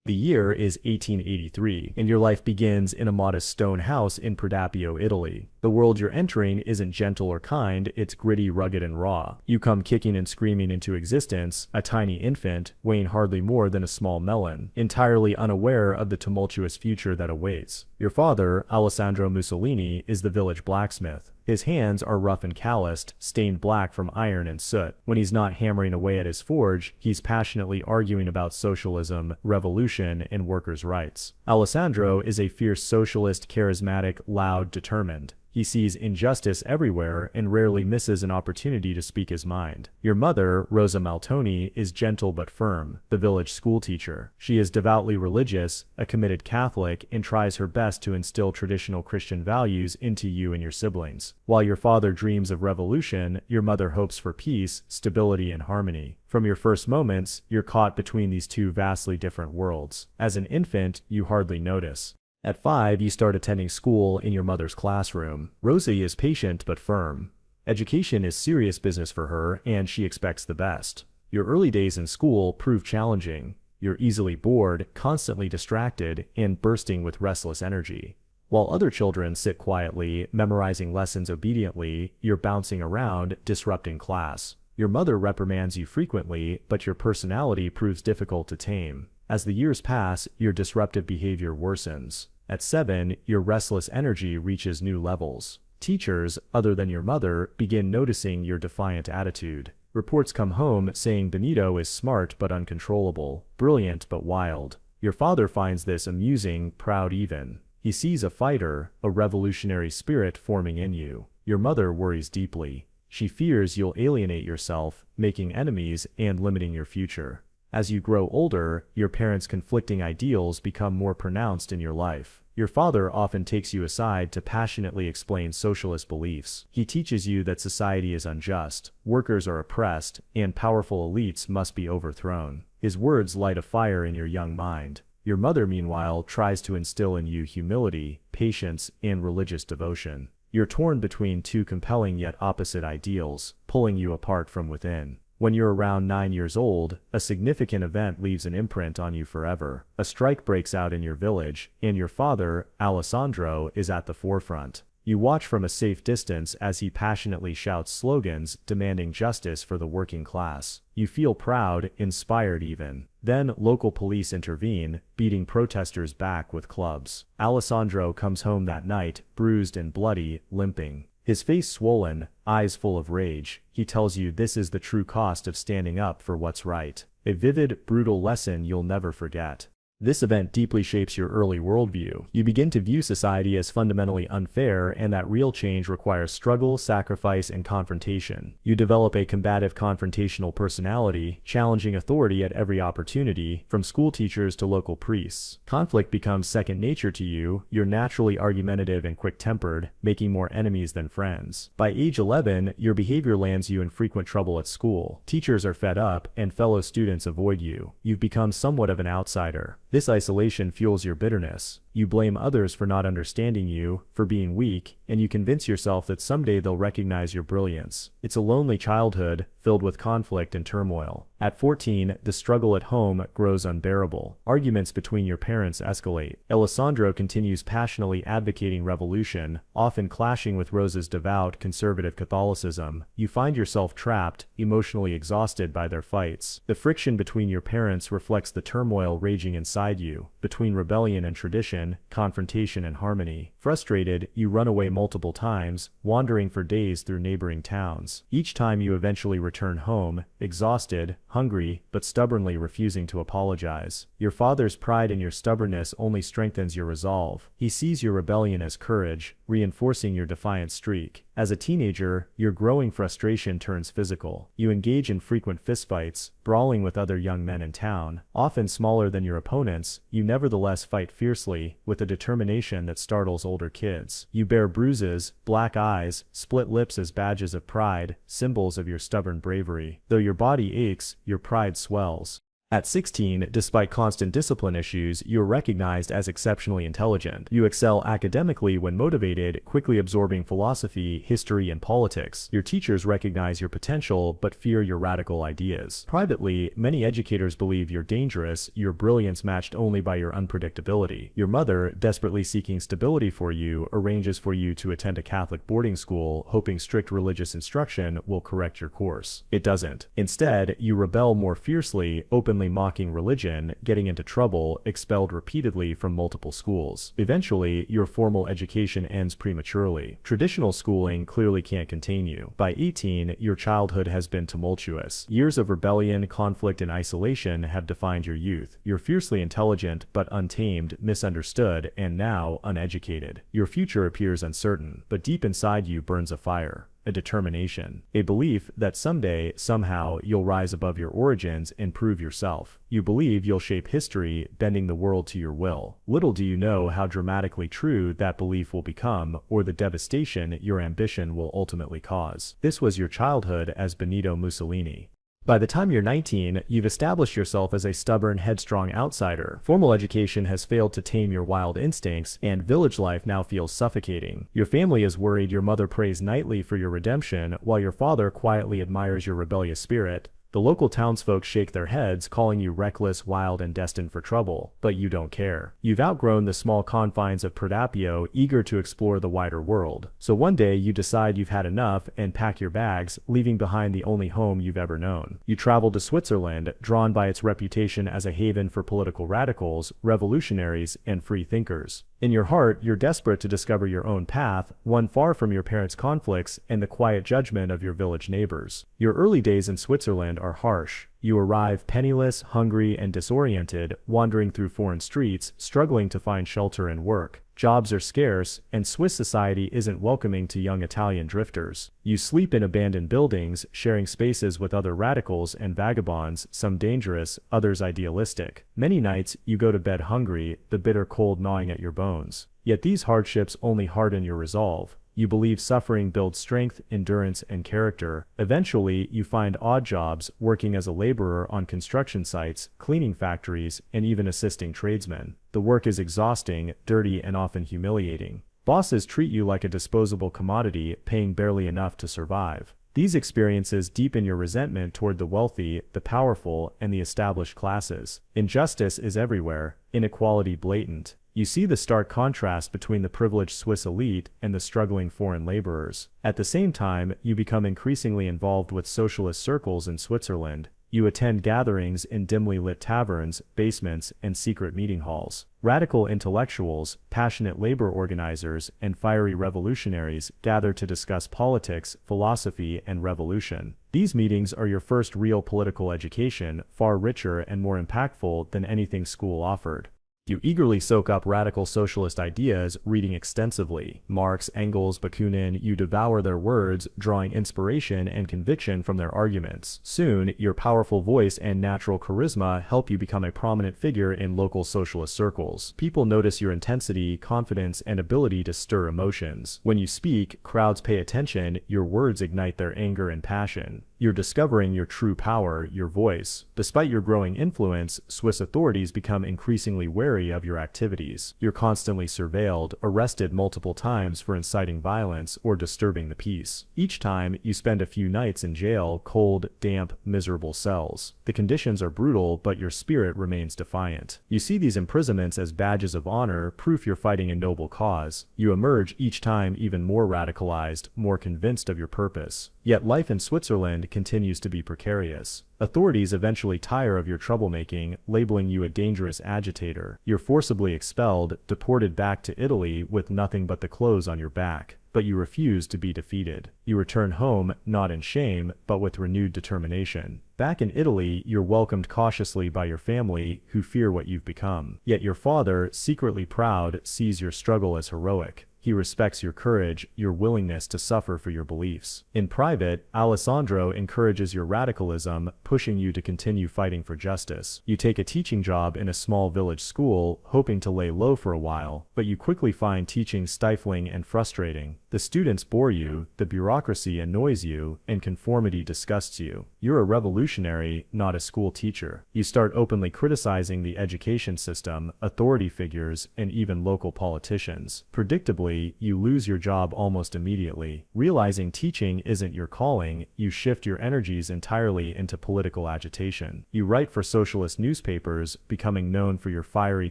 The year is 1883, and your life begins in a modest stone house in Pradapio, Italy. The world you're entering isn't gentle or kind, it's gritty, rugged, and raw. You come kicking and screaming into existence, a tiny infant, weighing hardly more than a small melon, entirely unaware of the tumultuous future that awaits. Your father, Alessandro Mussolini, is the village blacksmith. His hands are rough and calloused, stained black from iron and soot. When he's not hammering away at his forge, he's passionately arguing about socialism, revolution, and workers' rights. Alessandro is a fierce socialist, charismatic, loud, determined. He sees injustice everywhere and rarely misses an opportunity to speak his mind. Your mother, Rosa Maltoni, is gentle but firm, the village schoolteacher. She is devoutly religious, a committed Catholic, and tries her best to instill traditional Christian values into you and your siblings. While your father dreams of revolution, your mother hopes for peace, stability, and harmony. From your first moments, you're caught between these two vastly different worlds. As an infant, you hardly notice. At 5, you start attending school in your mother's classroom. Rosie is patient but firm. Education is serious business for her, and she expects the best. Your early days in school prove challenging. You're easily bored, constantly distracted, and bursting with restless energy. While other children sit quietly, memorizing lessons obediently, you're bouncing around, disrupting class. Your mother reprimands you frequently, but your personality proves difficult to tame. As the years pass, your disruptive behavior worsens. At 7, your restless energy reaches new levels. Teachers, other than your mother, begin noticing your defiant attitude. Reports come home saying Benito is smart but uncontrollable, brilliant but wild. Your father finds this amusing, proud even. He sees a fighter, a revolutionary spirit forming in you. Your mother worries deeply. She fears you'll alienate yourself, making enemies and limiting your future. As you grow older, your parents' conflicting ideals become more pronounced in your life. Your father often takes you aside to passionately explain socialist beliefs. He teaches you that society is unjust, workers are oppressed, and powerful elites must be overthrown. His words light a fire in your young mind. Your mother, meanwhile, tries to instill in you humility, patience, and religious devotion. You're torn between two compelling yet opposite ideals, pulling you apart from within. When you're around 9 years old, a significant event leaves an imprint on you forever. A strike breaks out in your village, and your father, Alessandro, is at the forefront. You watch from a safe distance as he passionately shouts slogans demanding justice for the working class. You feel proud, inspired even. Then local police intervene, beating protesters back with clubs. Alessandro comes home that night, bruised and bloody, limping. His face swollen, eyes full of rage. He tells you this is the true cost of standing up for what's right. A vivid, brutal lesson you'll never forget. This event deeply shapes your early worldview. You begin to view society as fundamentally unfair and that real change requires struggle, sacrifice, and confrontation. You develop a combative, confrontational personality, challenging authority at every opportunity, from school teachers to local priests. Conflict becomes second nature to you. You're naturally argumentative and quick-tempered, making more enemies than friends. By age 11, your behavior lands you in frequent trouble at school. Teachers are fed up, and fellow students avoid you. You've become somewhat of an outsider. This isolation fuels your bitterness. You blame others for not understanding you, for being weak, and you convince yourself that someday they'll recognize your brilliance. It's a lonely childhood, filled with conflict and turmoil. At 14, the struggle at home grows unbearable. Arguments between your parents escalate. Alessandro continues passionately advocating revolution, often clashing with Rosa's devout, conservative Catholicism. You find yourself trapped, emotionally exhausted by their fights. The friction between your parents reflects the turmoil raging inside you, between rebellion and tradition, confrontation and harmony. Frustrated, you run away multiple times, wandering for days through neighboring towns. Each time you eventually return home, exhausted, hungry, but stubbornly refusing to apologize. Your father's pride in your stubbornness only strengthens your resolve. He sees your rebellion as courage, reinforcing your defiant streak. As a teenager, your growing frustration turns physical. You engage in frequent fistfights, brawling with other young men in town. Often smaller than your opponents, you nevertheless fight fiercely, with a determination that startles older kids. You bear bruises, black eyes, split lips as badges of pride, symbols of your stubborn bravery. Though your body aches, your pride swells. At 16, despite constant discipline issues, you're recognized as exceptionally intelligent. You excel academically when motivated, quickly absorbing philosophy, history, and politics. Your teachers recognize your potential, but fear your radical ideas. Privately, many educators believe you're dangerous, your brilliance matched only by your unpredictability. Your mother, desperately seeking stability for you, arranges for you to attend a Catholic boarding school, hoping strict religious instruction will correct your course. It doesn't. Instead, you rebel more fiercely, openly mocking religion, getting into trouble, expelled repeatedly from multiple schools. Eventually, your formal education ends prematurely. Traditional schooling clearly can't contain you. By 18, your childhood has been tumultuous. Years of rebellion, conflict, and isolation have defined your youth. You're fiercely intelligent, but untamed, misunderstood, and now uneducated. Your future appears uncertain, but deep inside you burns a fire. A determination, a belief that someday, somehow, you'll rise above your origins and prove yourself. You believe you'll shape history, bending the world to your will. Little do you know how dramatically true that belief will become, or the devastation your ambition will ultimately cause. This was your childhood as Benito Mussolini. By the time you're 19, you've established yourself as a stubborn, headstrong outsider. Formal education has failed to tame your wild instincts, and village life now feels suffocating. Your family is worried your mother prays nightly for your redemption, while your father quietly admires your rebellious spirit. The local townsfolk shake their heads, calling you reckless, wild, and destined for trouble, but you don't care. You've outgrown the small confines of Predapio, eager to explore the wider world. So one day you decide you've had enough and pack your bags, leaving behind the only home you've ever known. You travel to Switzerland, drawn by its reputation as a haven for political radicals, revolutionaries, and free thinkers. In your heart, you're desperate to discover your own path, one far from your parents' conflicts and the quiet judgment of your village neighbors. Your early days in Switzerland are harsh. You arrive penniless, hungry, and disoriented, wandering through foreign streets, struggling to find shelter and work. Jobs are scarce, and Swiss society isn't welcoming to young Italian drifters. You sleep in abandoned buildings, sharing spaces with other radicals and vagabonds, some dangerous, others idealistic. Many nights, you go to bed hungry, the bitter cold gnawing at your bones. Yet these hardships only harden your resolve. You believe suffering builds strength, endurance, and character. Eventually, you find odd jobs, working as a laborer on construction sites, cleaning factories, and even assisting tradesmen. The work is exhausting, dirty, and often humiliating. Bosses treat you like a disposable commodity, paying barely enough to survive. These experiences deepen your resentment toward the wealthy, the powerful, and the established classes. Injustice is everywhere, inequality blatant. You see the stark contrast between the privileged Swiss elite and the struggling foreign laborers. At the same time, you become increasingly involved with socialist circles in Switzerland. You attend gatherings in dimly lit taverns, basements, and secret meeting halls. Radical intellectuals, passionate labor organizers, and fiery revolutionaries gather to discuss politics, philosophy, and revolution. These meetings are your first real political education, far richer and more impactful than anything school offered. You eagerly soak up radical socialist ideas, reading extensively. Marx, Engels, Bakunin, you devour their words, drawing inspiration and conviction from their arguments. Soon, your powerful voice and natural charisma help you become a prominent figure in local socialist circles. People notice your intensity, confidence, and ability to stir emotions. When you speak, crowds pay attention, your words ignite their anger and passion. You're discovering your true power, your voice. Despite your growing influence, Swiss authorities become increasingly wary of your activities. You're constantly surveilled, arrested multiple times for inciting violence or disturbing the peace. Each time, you spend a few nights in jail, cold, damp, miserable cells. The conditions are brutal, but your spirit remains defiant. You see these imprisonments as badges of honor, proof you're fighting a noble cause. You emerge each time even more radicalized, more convinced of your purpose. Yet life in Switzerland continues to be precarious. Authorities eventually tire of your troublemaking, labeling you a dangerous agitator. You're forcibly expelled, deported back to Italy with nothing but the clothes on your back. But you refuse to be defeated. You return home, not in shame, but with renewed determination. Back in Italy, you're welcomed cautiously by your family, who fear what you've become. Yet your father, secretly proud, sees your struggle as heroic. He respects your courage, your willingness to suffer for your beliefs. In private, Alessandro encourages your radicalism, pushing you to continue fighting for justice. You take a teaching job in a small village school, hoping to lay low for a while, but you quickly find teaching stifling and frustrating. The students bore you, the bureaucracy annoys you, and conformity disgusts you. You're a revolutionary, not a school teacher. You start openly criticizing the education system, authority figures, and even local politicians. Predictably, you lose your job almost immediately. Realizing teaching isn't your calling, you shift your energies entirely into political agitation. You write for socialist newspapers, becoming known for your fiery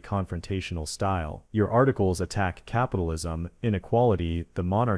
confrontational style. Your articles attack capitalism, inequality, the monarchy,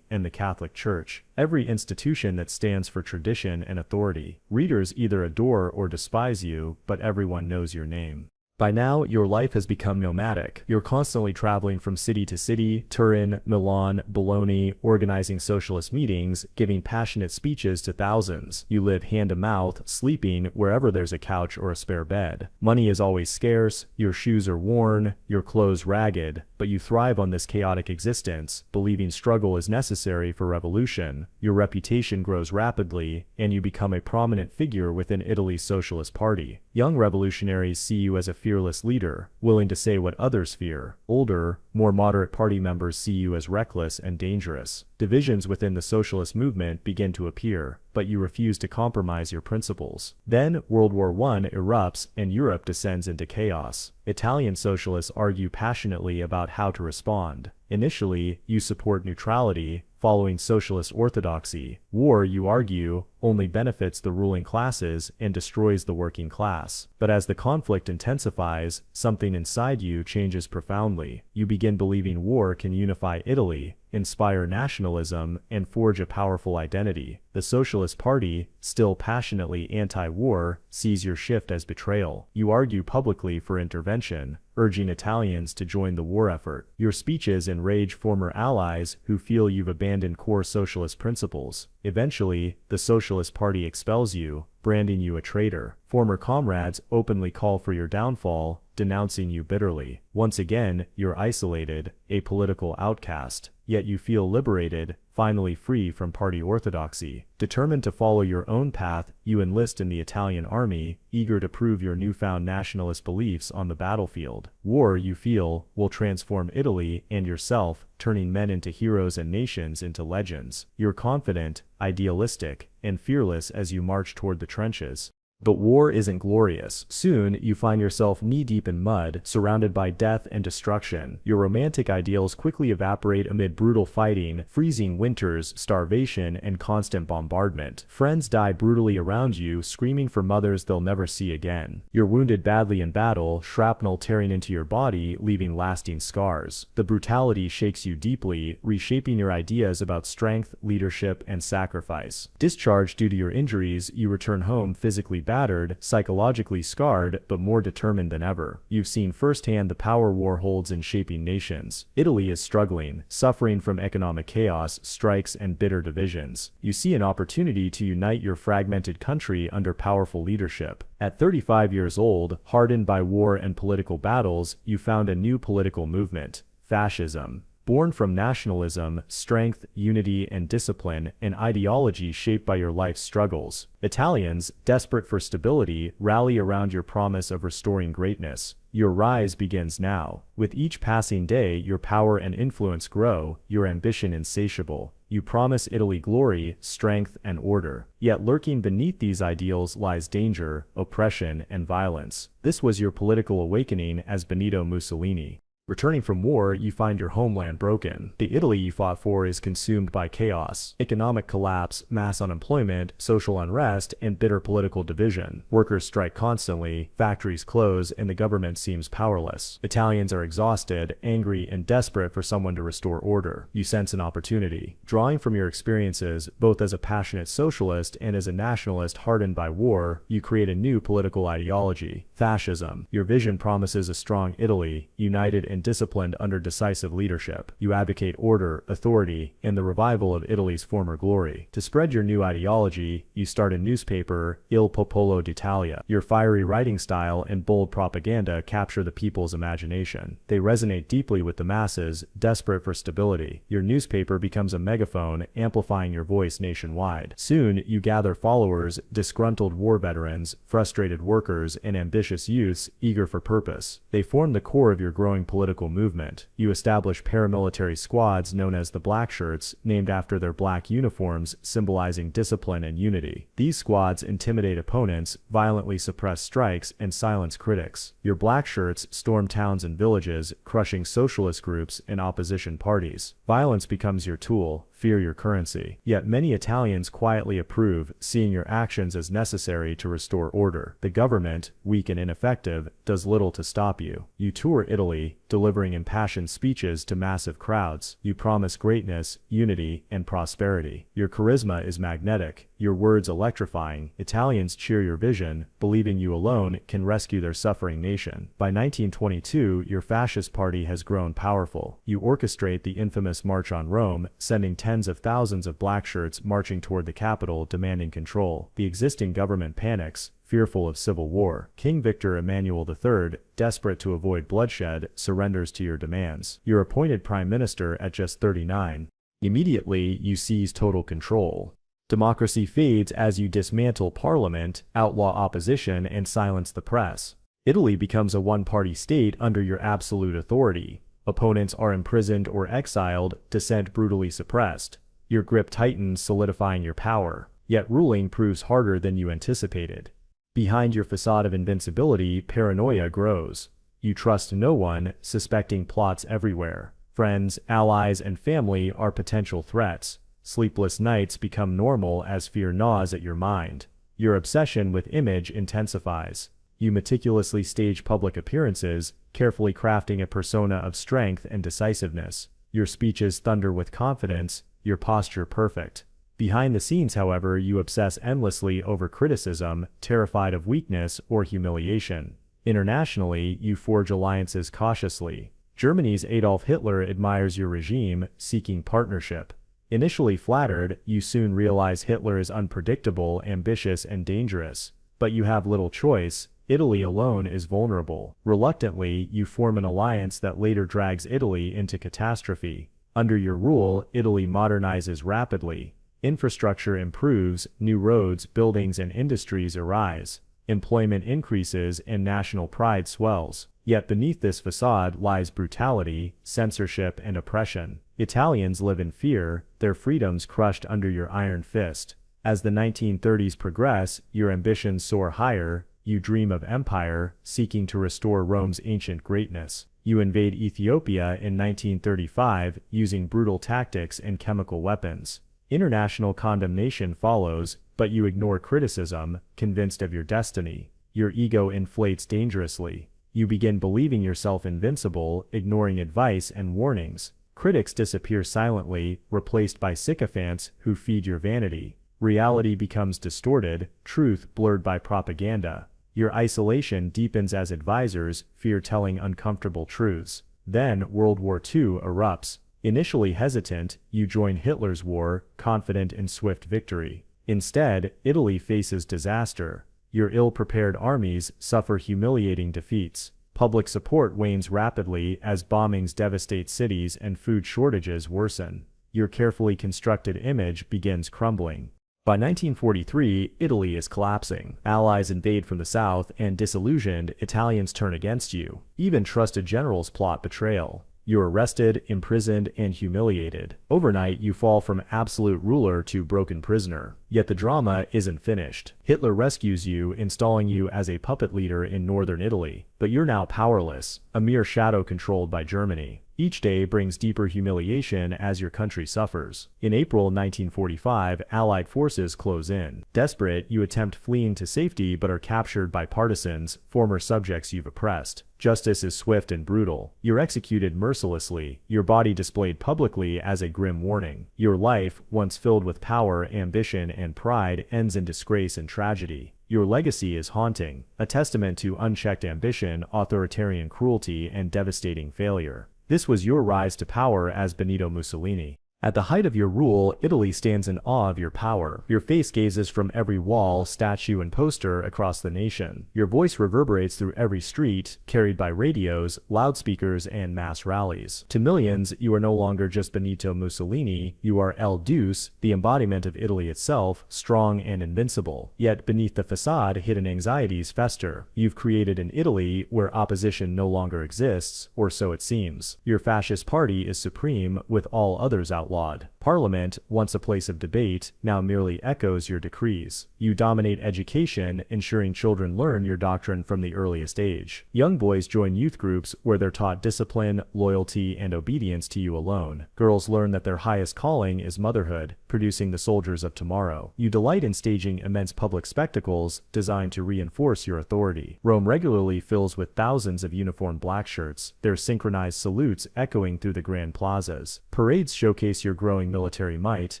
and the Catholic Church. Every institution that stands for tradition and authority. Readers either adore or despise you, but everyone knows your name. By now, your life has become nomadic. You're constantly traveling from city to city, Turin, Milan, Bologna, organizing socialist meetings, giving passionate speeches to thousands. You live hand to mouth, sleeping wherever there's a couch or a spare bed. Money is always scarce, your shoes are worn, your clothes ragged, but you thrive on this chaotic existence, believing struggle is necessary for revolution. Your reputation grows rapidly, and you become a prominent figure within Italy's Socialist Party. Young revolutionaries see you as a fearless leader, willing to say what others fear. Older, more moderate party members see you as reckless and dangerous. Divisions within the socialist movement begin to appear, but you refuse to compromise your principles. Then, World War I erupts and Europe descends into chaos. Italian socialists argue passionately about how to respond. Initially, you support neutrality, following socialist orthodoxy. War, you argue, only benefits the ruling classes and destroys the working class. But as the conflict intensifies, something inside you changes profoundly. You begin believing war can unify Italy, inspire nationalism, and forge a powerful identity. The Socialist Party, still passionately anti-war, sees your shift as betrayal. You argue publicly for intervention, urging Italians to join the war effort. Your speeches enrage former allies who feel you've abandoned core socialist principles. Eventually, the Socialist Party expels you, branding you a traitor. Former comrades openly call for your downfall, denouncing you bitterly. Once again, you're isolated, a political outcast. Yet you feel liberated, finally free from party orthodoxy. Determined to follow your own path, you enlist in the Italian army, eager to prove your newfound nationalist beliefs on the battlefield. War, you feel, will transform Italy and yourself, turning men into heroes and nations into legends. You're confident, idealistic, and fearless as you march toward the trenches. But war isn't glorious. Soon, you find yourself knee-deep in mud, surrounded by death and destruction. Your romantic ideals quickly evaporate amid brutal fighting, freezing winters, starvation, and constant bombardment. Friends die brutally around you, screaming for mothers they'll never see again. You're wounded badly in battle, shrapnel tearing into your body, leaving lasting scars. The brutality shakes you deeply, reshaping your ideas about strength, leadership, and sacrifice. Discharged due to your injuries, you return home physically battered, psychologically scarred, but more determined than ever. You've seen firsthand the power war holds in shaping nations. Italy is struggling, suffering from economic chaos, strikes, and bitter divisions. You see an opportunity to unite your fragmented country under powerful leadership. At 35 years old, hardened by war and political battles, you found a new political movement: fascism. Born from nationalism, strength, unity, and discipline, an ideology shaped by your life's struggles. Italians, desperate for stability, rally around your promise of restoring greatness. Your rise begins now. With each passing day, your power and influence grow, your ambition insatiable. You promise Italy glory, strength, and order. Yet lurking beneath these ideals lies danger, oppression, and violence. This was your political awakening as Benito Mussolini. Returning from war, you find your homeland broken. The Italy you fought for is consumed by chaos, economic collapse, mass unemployment, social unrest, and bitter political division. Workers strike constantly, factories close, and the government seems powerless. Italians are exhausted, angry, and desperate for someone to restore order. You sense an opportunity. Drawing from your experiences, both as a passionate socialist and as a nationalist hardened by war, you create a new political ideology: fascism. Your vision promises a strong Italy, united and disciplined under decisive leadership. You advocate order, authority, and the revival of Italy's former glory. To spread your new ideology, you start a newspaper, Il Popolo d'Italia. Your fiery writing style and bold propaganda capture the people's imagination. They resonate deeply with the masses, desperate for stability. Your newspaper becomes a megaphone, amplifying your voice nationwide. Soon, you gather followers, disgruntled war veterans, frustrated workers, and ambitious youths eager for purpose. They form the core of your growing political political movement. You establish paramilitary squads known as the Blackshirts, named after their black uniforms symbolizing discipline and unity. These squads intimidate opponents, violently suppress strikes, and silence critics. Your Blackshirts storm towns and villages, crushing socialist groups and opposition parties. Violence becomes your tool, fear your currency. Yet many Italians quietly approve, seeing your actions as necessary to restore order. The government, weak and ineffective, does little to stop you. You tour Italy, delivering impassioned speeches to massive crowds. You promise greatness, unity, and prosperity. Your charisma is magnetic, your words electrifying. Italians cheer your vision, believing you alone can rescue their suffering nation. By 1922, your fascist party has grown powerful. You orchestrate the infamous March on Rome, sending tens of thousands of Blackshirts marching toward the capital demanding control. The existing government panics, fearful of civil war. King Victor Emmanuel III, desperate to avoid bloodshed, surrenders to your demands. You're appointed prime minister at just 39. Immediately, you seize total control. Democracy fades as you dismantle parliament, outlaw opposition, and silence the press. Italy becomes a one-party state under your absolute authority. Opponents are imprisoned or exiled, dissent brutally suppressed. Your grip tightens, solidifying your power. Yet ruling proves harder than you anticipated. Behind your facade of invincibility, paranoia grows. You trust no one, suspecting plots everywhere. Friends, allies, and family are potential threats. Sleepless nights become normal as fear gnaws at your mind. Your obsession with image intensifies. You meticulously stage public appearances, carefully crafting a persona of strength and decisiveness. Your speeches thunder with confidence, your posture perfect. Behind the scenes, however, you obsess endlessly over criticism, terrified of weakness or humiliation. Internationally, you forge alliances cautiously. Germany's Adolf Hitler admires your regime, seeking partnership. Initially flattered, you soon realize Hitler is unpredictable, ambitious, and dangerous. But you have little choice. Italy alone is vulnerable. Reluctantly, you form an alliance that later drags Italy into catastrophe. Under your rule, Italy modernizes rapidly. Infrastructure improves, new roads, buildings, and industries arise. Employment increases, and national pride swells. Yet beneath this facade lies brutality, censorship, and oppression. Italians live in fear, their freedoms crushed under your iron fist. As the 1930s progress, your ambitions soar higher. You dream of empire, seeking to restore Rome's ancient greatness. You invade Ethiopia in 1935, using brutal tactics and chemical weapons. International condemnation follows, but you ignore criticism, convinced of your destiny. Your ego inflates dangerously. You begin believing yourself invincible, ignoring advice and warnings. Critics disappear silently, replaced by sycophants who feed your vanity. Reality becomes distorted, truth blurred by propaganda. Your isolation deepens as advisors fear telling uncomfortable truths. Then World War II erupts. Initially hesitant, you join Hitler's war, confident in swift victory. Instead, Italy faces disaster. Your ill-prepared armies suffer humiliating defeats. Public support wanes rapidly as bombings devastate cities and food shortages worsen. Your carefully constructed image begins crumbling. By 1943, Italy is collapsing. Allies invade from the south, and disillusioned, Italians turn against you. Even trusted generals plot betrayal. You're arrested, imprisoned, and humiliated. Overnight, you fall from absolute ruler to broken prisoner. Yet the drama isn't finished. Hitler rescues you, installing you as a puppet leader in northern Italy. But you're now powerless, a mere shadow controlled by Germany. Each day brings deeper humiliation as your country suffers. In April 1945, Allied forces close in. Desperate, you attempt fleeing to safety but are captured by partisans, former subjects you've oppressed. Justice is swift and brutal. You're executed mercilessly, your body displayed publicly as a grim warning. Your life, once filled with power, ambition, and pride, ends in disgrace and tragedy. Your legacy is haunting, a testament to unchecked ambition, authoritarian cruelty, and devastating failure. This was your rise to power as Benito Mussolini. At the height of your rule, Italy stands in awe of your power. Your face gazes from every wall, statue, and poster across the nation. Your voice reverberates through every street, carried by radios, loudspeakers, and mass rallies. To millions, you are no longer just Benito Mussolini, you are El Duce, the embodiment of Italy itself, strong and invincible. Yet beneath the facade, hidden anxieties fester. You've created an Italy where opposition no longer exists, or so it seems. Your fascist party is supreme, with all others outlawed. Parliament, once a place of debate, now merely echoes your decrees. You dominate education, ensuring children learn your doctrine from the earliest age. Young boys join youth groups where they're taught discipline, loyalty, and obedience to you alone. Girls learn that their highest calling is motherhood, producing the soldiers of tomorrow. You delight in staging immense public spectacles designed to reinforce your authority. Rome regularly fills with thousands of uniformed black shirts, their synchronized salutes echoing through the grand plazas. Parades showcase your growing military might,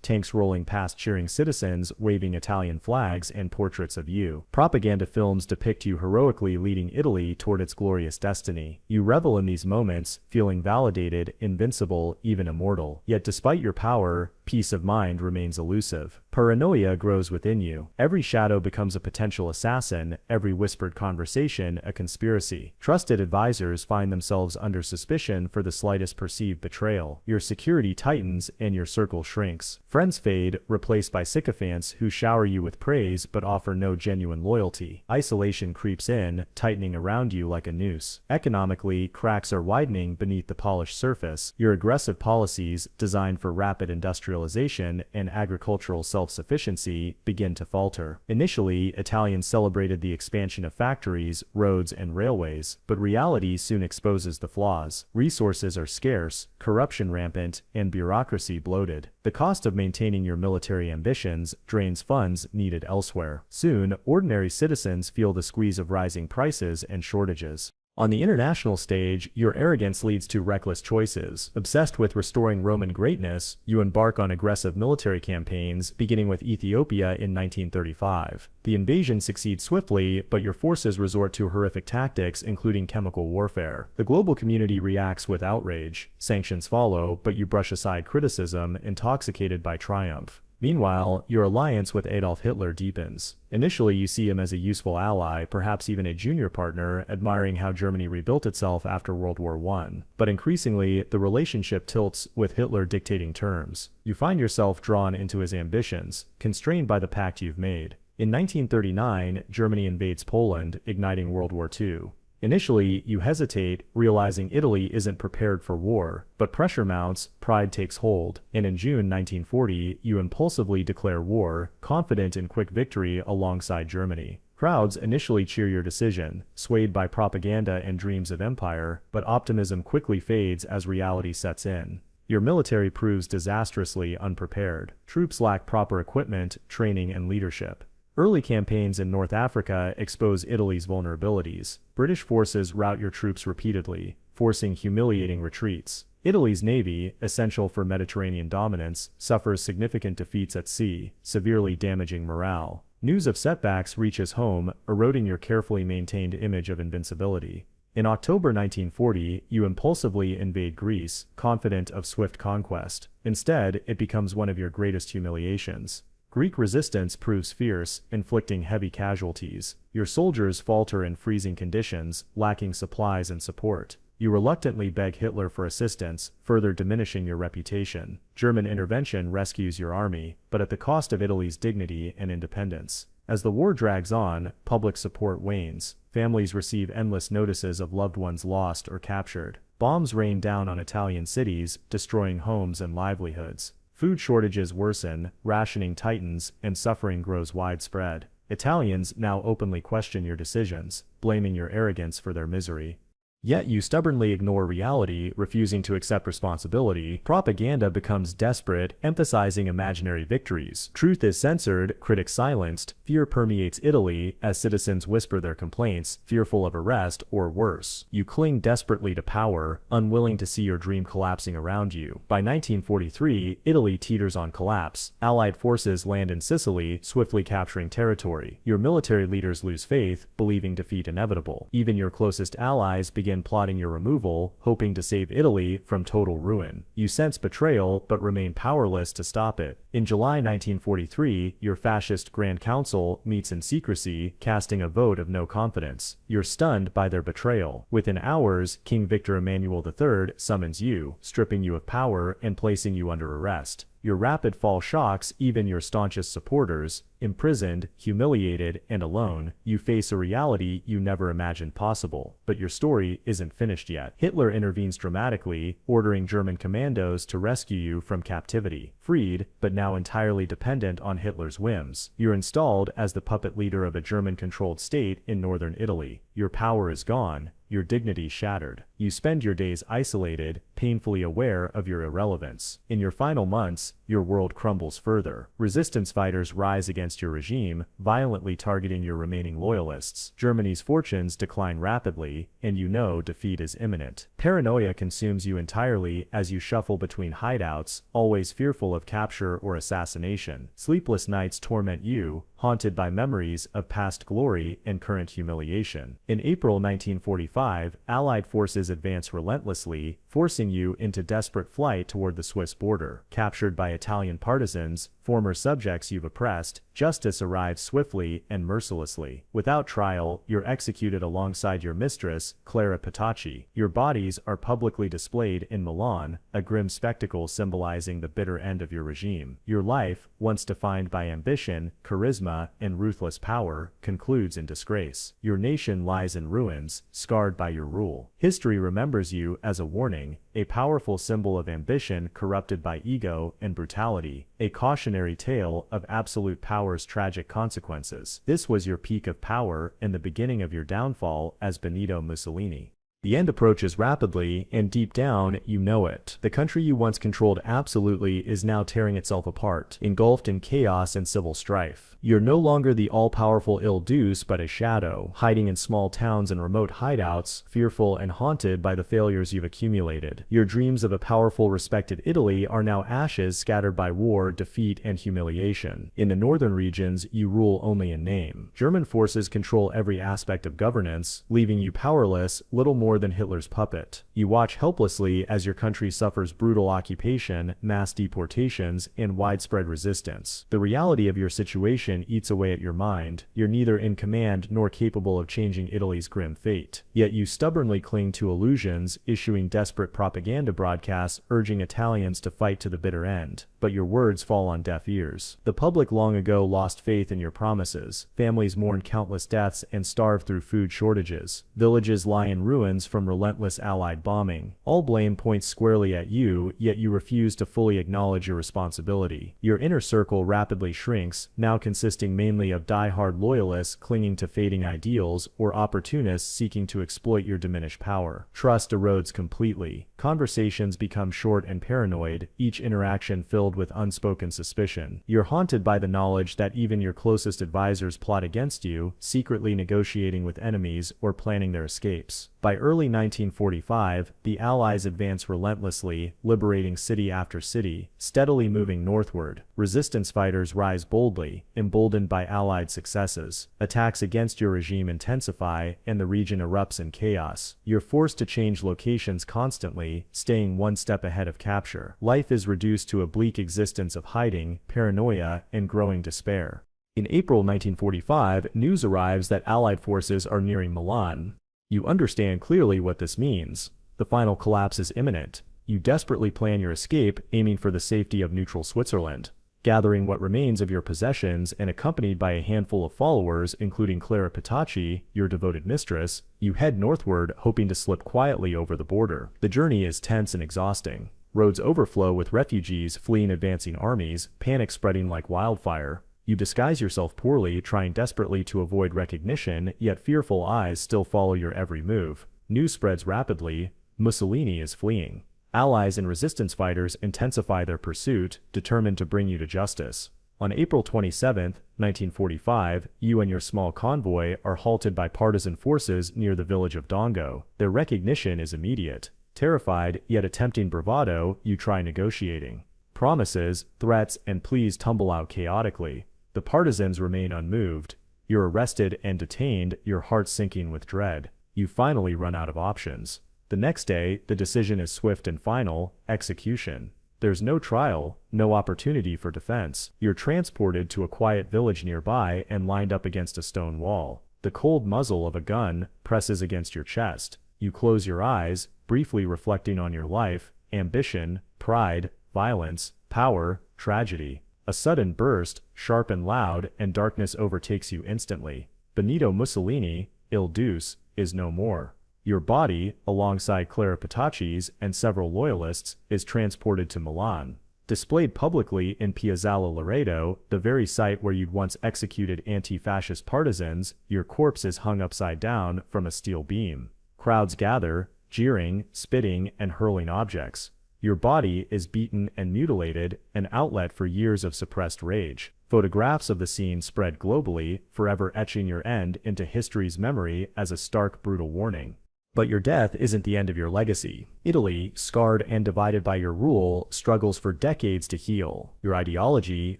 tanks rolling past cheering citizens, waving Italian flags, and portraits of you. Propaganda films depict you heroically leading Italy toward its glorious destiny. You revel in these moments, feeling validated, invincible, even immortal. Yet despite your power, peace of mind remains elusive. Paranoia grows within you. Every shadow becomes a potential assassin, every whispered conversation a conspiracy. Trusted advisors find themselves under suspicion for the slightest perceived betrayal. Your security tightens and your circle shrinks. Friends fade, replaced by sycophants who shower you with praise but offer no genuine loyalty. Isolation creeps in, tightening around you like a noose. Economically, cracks are widening beneath the polished surface. Your aggressive policies, designed for rapid industrialization and agricultural self-sufficiency, begin to falter. Initially, Italians celebrated the expansion of factories, roads, and railways, but reality soon exposes the flaws. Resources are scarce, corruption rampant, and bureaucracy bloated. The cost of maintaining your military ambitions drains funds needed elsewhere. Soon, ordinary citizens feel the squeeze of rising prices and shortages. On the international stage, your arrogance leads to reckless choices. Obsessed with restoring Roman greatness, you embark on aggressive military campaigns, beginning with Ethiopia in 1935. The invasion succeeds swiftly, but your forces resort to horrific tactics, including chemical warfare. The global community reacts with outrage. Sanctions follow, but you brush aside criticism, intoxicated by triumph. Meanwhile, your alliance with Adolf Hitler deepens. Initially, you see him as a useful ally, perhaps even a junior partner, admiring how Germany rebuilt itself after World War I. But increasingly, the relationship tilts, with Hitler dictating terms. You find yourself drawn into his ambitions, constrained by the pact you've made. In 1939, Germany invades Poland, igniting World War II. Initially, you hesitate, realizing Italy isn't prepared for war, but pressure mounts, pride takes hold, and in June 1940, you impulsively declare war, confident in quick victory alongside Germany. Crowds initially cheer your decision, swayed by propaganda and dreams of empire, but optimism quickly fades as reality sets in. Your military proves disastrously unprepared. Troops lack proper equipment, training, and leadership. Early campaigns in North Africa expose Italy's vulnerabilities. British forces rout your troops repeatedly, forcing humiliating retreats. Italy's navy, essential for Mediterranean dominance, suffers significant defeats at sea, severely damaging morale. News of setbacks reaches home, eroding your carefully maintained image of invincibility. In October 1940, you impulsively invade Greece, confident of swift conquest. Instead, it becomes one of your greatest humiliations. Greek resistance proves fierce, inflicting heavy casualties. Your soldiers falter in freezing conditions, lacking supplies and support. You reluctantly beg Hitler for assistance, further diminishing your reputation. German intervention rescues your army, but at the cost of Italy's dignity and independence. As the war drags on, public support wanes. Families receive endless notices of loved ones lost or captured. Bombs rain down on Italian cities, destroying homes and livelihoods. Food shortages worsen, rationing tightens, and suffering grows widespread. Italians now openly question your decisions, blaming your arrogance for their misery. Yet you stubbornly ignore reality, refusing to accept responsibility. Propaganda becomes desperate, emphasizing imaginary victories. Truth is censored, critics silenced. Fear permeates Italy as citizens whisper their complaints, fearful of arrest or worse. You cling desperately to power, unwilling to see your dream collapsing around you. By 1943, Italy teeters on collapse. Allied forces land in Sicily, swiftly capturing territory. Your military leaders lose faith, believing defeat inevitable. Even your closest allies begin begin plotting your removal, hoping to save Italy from total ruin. You sense betrayal but remain powerless to stop it. In July 1943, your fascist Grand Council meets in secrecy, casting a vote of no confidence. You're stunned by their betrayal. Within hours, King Victor Emmanuel III summons you, stripping you of power and placing you under arrest. Your rapid fall shocks even your staunchest supporters. Imprisoned, humiliated, and alone, you face a reality you never imagined possible. But your story isn't finished yet. Hitler intervenes dramatically, ordering German commandos to rescue you from captivity. Freed, but now entirely dependent on Hitler's whims, you're installed as the puppet leader of a German-controlled state in northern Italy. Your power is gone, your dignity shattered. You spend your days isolated, painfully aware of your irrelevance. In your final months, your world crumbles further. Resistance fighters rise against your regime, violently targeting your remaining loyalists. Germany's fortunes decline rapidly, and you know defeat is imminent. Paranoia consumes you entirely as you shuffle between hideouts, always fearful of capture or assassination. Sleepless nights torment you, haunted by memories of past glory and current humiliation. In April 1945, Allied forces advance relentlessly, forcing you into desperate flight toward the Swiss border. Captured by Italian partisans, former subjects you've oppressed, justice arrives swiftly and mercilessly. Without trial, you're executed alongside your mistress, Clara Petacci. Your bodies are publicly displayed in Milan, a grim spectacle symbolizing the bitter end of your regime. Your life, once defined by ambition, charisma, and ruthless power, concludes in disgrace. Your nation lies in ruins, scarred by your rule. History remembers you as a warning, a powerful symbol of ambition corrupted by ego and brutality, a cautionary tale of absolute power's tragic consequences. This was your peak of power and the beginning of your downfall as Benito Mussolini. The end approaches rapidly, and deep down, you know it. The country you once controlled absolutely is now tearing itself apart, engulfed in chaos and civil strife. You're no longer the all-powerful Il Duce, but a shadow, hiding in small towns and remote hideouts, fearful and haunted by the failures you've accumulated. Your dreams of a powerful, respected Italy are now ashes scattered by war, defeat, and humiliation. In the northern regions, you rule only in name. German forces control every aspect of governance, leaving you powerless, little more than Hitler's puppet. You watch helplessly as your country suffers brutal occupation, mass deportations, and widespread resistance. The reality of your situation eats away at your mind. You're neither in command nor capable of changing Italy's grim fate. Yet you stubbornly cling to illusions, issuing desperate propaganda broadcasts urging Italians to fight to the bitter end. But your words fall on deaf ears. The public long ago lost faith in your promises. Families mourn countless deaths and starve through food shortages. Villages lie in ruins from relentless Allied bombing. All blame points squarely at you, yet you refuse to fully acknowledge your responsibility. Your inner circle rapidly shrinks, now consisting mainly of die-hard loyalists clinging to fading ideals or opportunists seeking to exploit your diminished power. Trust erodes completely. Conversations become short and paranoid, each interaction filled with unspoken suspicion. You're haunted by the knowledge that even your closest advisors plot against you, secretly negotiating with enemies or planning their escapes. By early 1945, the Allies advance relentlessly, liberating city after city, steadily moving northward. Resistance fighters rise boldly, emboldened by Allied successes. Attacks against your regime intensify, and the region erupts in chaos. You're forced to change locations constantly, staying one step ahead of capture. Life is reduced to a bleak existence of hiding, paranoia, and growing despair. In April 1945, news arrives that Allied forces are nearing Milan. You understand clearly what this means. The final collapse is imminent. You desperately plan your escape, aiming for the safety of neutral Switzerland. Gathering what remains of your possessions and accompanied by a handful of followers, including Clara Petacci, your devoted mistress, you head northward, hoping to slip quietly over the border. The journey is tense and exhausting. Roads overflow with refugees fleeing advancing armies, panic spreading like wildfire. You disguise yourself poorly, trying desperately to avoid recognition, yet fearful eyes still follow your every move. News spreads rapidly. Mussolini is fleeing. Allies and resistance fighters intensify their pursuit, determined to bring you to justice. On April 27, 1945, you and your small convoy are halted by partisan forces near the village of Dongo. Their recognition is immediate. Terrified, yet attempting bravado, you try negotiating. Promises, threats, and pleas tumble out chaotically. The partisans remain unmoved. You're arrested and detained, your heart sinking with dread. You finally run out of options. The next day, the decision is swift and final: execution. There's no trial, no opportunity for defense. You're transported to a quiet village nearby and lined up against a stone wall. The cold muzzle of a gun presses against your chest. You close your eyes, briefly reflecting on your life, ambition, pride, violence, power, tragedy. A sudden burst, sharp and loud, and darkness overtakes you instantly. Benito Mussolini, Il Duce, is no more. Your body, alongside Clara Petacci's and several loyalists, is transported to Milan. Displayed publicly in Piazzale Loreto, the very site where you'd once executed anti-fascist partisans, your corpse is hung upside down from a steel beam. Crowds gather, jeering, spitting, and hurling objects. Your body is beaten and mutilated, an outlet for years of suppressed rage. Photographs of the scene spread globally, forever etching your end into history's memory as a stark, brutal warning. But your death isn't the end of your legacy. Italy, scarred and divided by your rule, struggles for decades to heal. Your ideology,